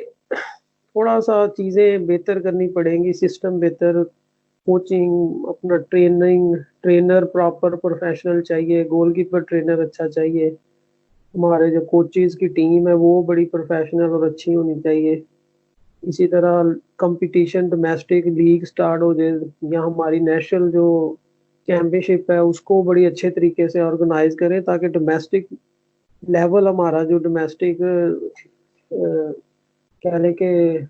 थोड़ा सा चीज़ें बेहतर करनी पड़ेंगी, सिस्टम बेहतर, कोचिंग, अपना ट्रेनिंग, ट्रेनर प्रॉपर प्रोफेशनल चाहिए, गोलकीपर ट्रेनर अच्छा चाहिए, हमारे जो कोचेज की टीम है वो बड़ी प्रोफेशनल और अच्छी होनी चाहिए। इसी तरह कंपटीशन डोमेस्टिक लीग स्टार्ट हो जाए, या हमारी नेशनल जो चैम्पियनशिप है उसको बड़ी अच्छे तरीके से ऑर्गेनाइज करें, ताकि डोमेस्टिक लेवल हमारा जो डोमेस्टिक कह लें कि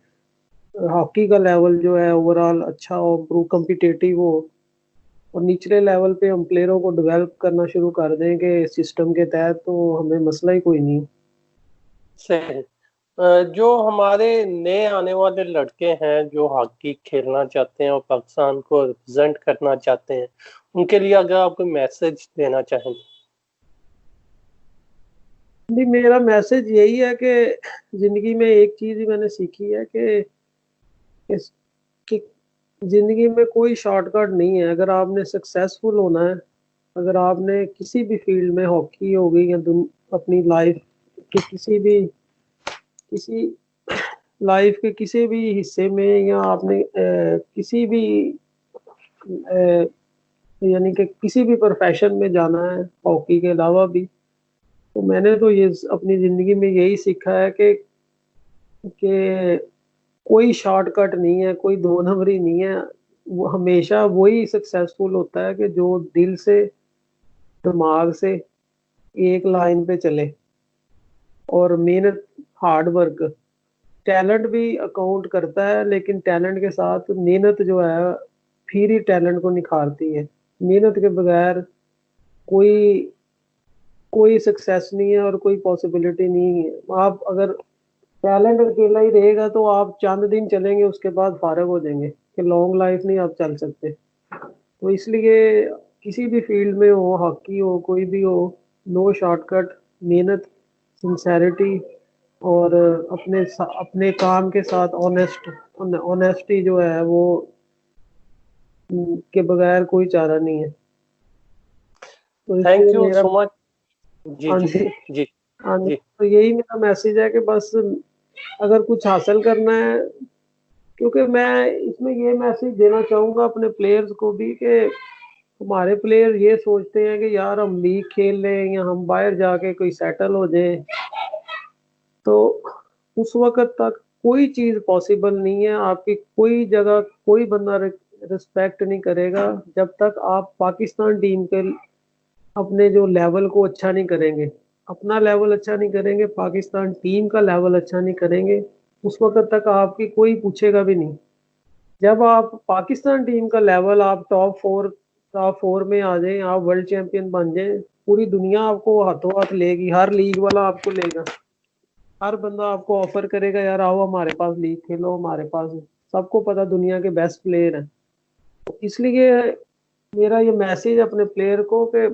हॉकी का लेवल जो है ओवरऑल अच्छा हो, प्रो कम्पिटेटिव हो, और निचले लेवल पे हम प्लेयरों को डेवलप करना शुरू कर दें कि सिस्टम के तहत, तो हमें मसला ही कोई नहीं। सही। जो हमारे नए आने वाले लड़के हैं जो हॉकी खेलना चाहते हैं और पाकिस्तान को रिप्रेजेंट करना चाहते हैं, उनके लिए अगर आप कोई मैसेज देना चाहें। नहीं, मेरा मैसेज यही है कि जिंदगी में एक चीज ही मैंने सीखी है कि जिंदगी में कोई शॉर्टकट नहीं है। अगर आपने सक्सेसफुल होना है, अगर आपने किसी भी फील्ड में, हॉकी हो गई या अपनी लाइफ के किसी लाइफ के किसी भी हिस्से में, या आपने किसी भी यानी कि किसी भी प्रोफेशन में जाना है हॉकी के अलावा भी, तो मैंने तो ये अपनी जिंदगी में यही सीखा है कि कोई शॉर्टकट नहीं है, कोई दो नंबरी नहीं है। वो हमेशा वही सक्सेसफुल होता है कि जो दिल से, दिमाग से एक लाइन पे चले, और मेहनत, हार्ड वर्क, टैलेंट भी अकाउंट करता है, लेकिन टैलेंट के साथ मेहनत जो है फिर ही टैलेंट को निखारती है। मेहनत के बगैर कोई कोई सक्सेस नहीं है और कोई पॉसिबिलिटी नहीं है। आप अगर टैलेंट अकेला ही रहेगा तो आप चंद दिन चलेंगे, उसके बाद फारग हो जाएंगे, कि लॉन्ग लाइफ नहीं आप चल सकते। तो इसलिए किसी भी फील्ड में हो, हॉकी हो, कोई भी हो, नो शॉर्टकट, मेहनत, सिंसेरिटी, और अपने काम के साथ ऑनेस्टी जो है वो के बगैर कोई चारा नहीं है। तो थैंक इसलिए यू मेरा, सो मच। जी हाँ जी। जी, जी हाँ जी, जी। तो यही मेरा मैसेज है कि बस अगर कुछ हासिल करना है, क्योंकि मैं इसमें ये मैसेज देना चाहूंगा अपने प्लेयर्स को भी कि हमारे प्लेयर ये सोचते हैं कि यार हम लीग खेल लें या हम बाहर जाके कोई सेटल हो जाए, तो उस वक्त तक कोई चीज पॉसिबल नहीं है। आपकी कोई जगह, कोई बंदा रिस्पेक्ट नहीं करेगा जब तक आप पाकिस्तान टीम के अपने जो लेवल को अच्छा नहीं करेंगे, अपना लेवल अच्छा नहीं करेंगे, पाकिस्तान टीम का लेवल अच्छा नहीं करेंगे, उस वक्त तक आपकी कोई पूछेगा भी नहीं। जब आप पाकिस्तान टीम का लेवल, आप टॉप फोर में आ जाए, आप वर्ल्ड चैंपियन बन जाए, पूरी दुनिया आपको हाथों हाथ लेगी, हर लीग वाला आपको लेगा, हर बंदा आपको ऑफर करेगा, यार आओ हमारे पास लीग खेलो हमारे पास। सबको पता दुनिया के बेस्ट प्लेयर हैं। तो इसलिए मेरा ये मैसेज अपने प्लेयर को कि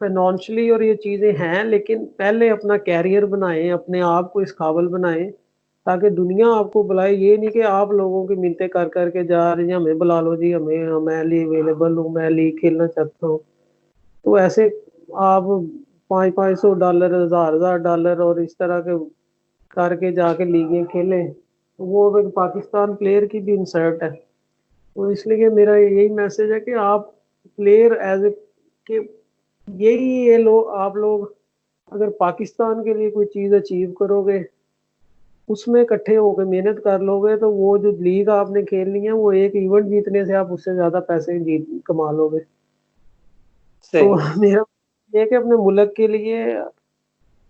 फाइनेंशियली और ये चीजें हैं, लेकिन पहले अपना कैरियर बनाएं, अपने आप को इस काबिल बनाएं, ताकि दुनिया आपको बुलाए। ये नहीं कि आप लोगों की मिन्नतें कर करके जा रहे हैं, हमें बुला लो जी, मैं लीग अवेलेबल हूँ, मैं लीग खेलना चाहता हूँ। तो ऐसे आप 500-500 डॉलर, 1000-1000 डॉलर और इस तरह के करके जाके लीगें खेलें, तो वो एक पाकिस्तान प्लेयर की भी इंसल्ट है। तो इसलिए मेरा यही मैसेज है कि आप प्लेयर एज ए कि यही ये लोग, आप लोग अगर पाकिस्तान के लिए कोई चीज़ अचीव करोगे, उसमें इकट्ठे होकर मेहनत कर लोगे, तो वो जो लीग आपने खेलनी है, वो एक इवेंट जीतने से आप उससे ज्यादा पैसे जीत कमा लोगे। तो सही। मेरा ये कि अपने मुल्क के लिए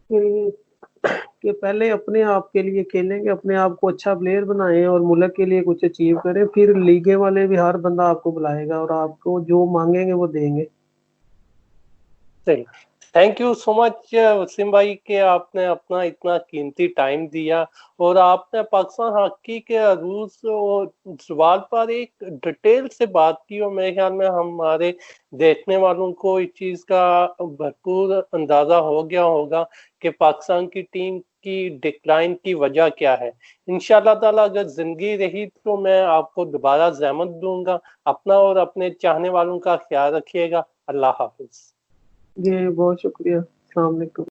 कि पहले अपने आप के लिए खेलेंगे, अपने आप को अच्छा प्लेयर बनाएं और मुल्क के लिए कुछ अचीव करें, फिर लीगे वाले भी हर बंदा आपको बुलाएगा और आपको जो मांगेंगे वो देंगे। सही। Thank you so much Waseem भाई कि आपने अपना इतना कीमती टाइम दिया और आपने पाकिस्तान हॉकी के रूल्स और सवाल पर एक डिटेल से बात की, और मेरे ख्याल में हमारे देखने वालों को इस चीज़ का भरपूर अंदाज़ा हो गया होगा कि पाकिस्तान की टीम की डिक्लाइन की वजह क्या है। इंशाल्लाह ताला अगर जिंदगी रही तो मैं आपको दोबारा ज़हमत दूंगा। अपना और अपने चाहने वालों का ख्याल रखिएगा। अल्लाह हाफिज। जी बहुत शुक्रिया। अस्सलाम वालेकुम।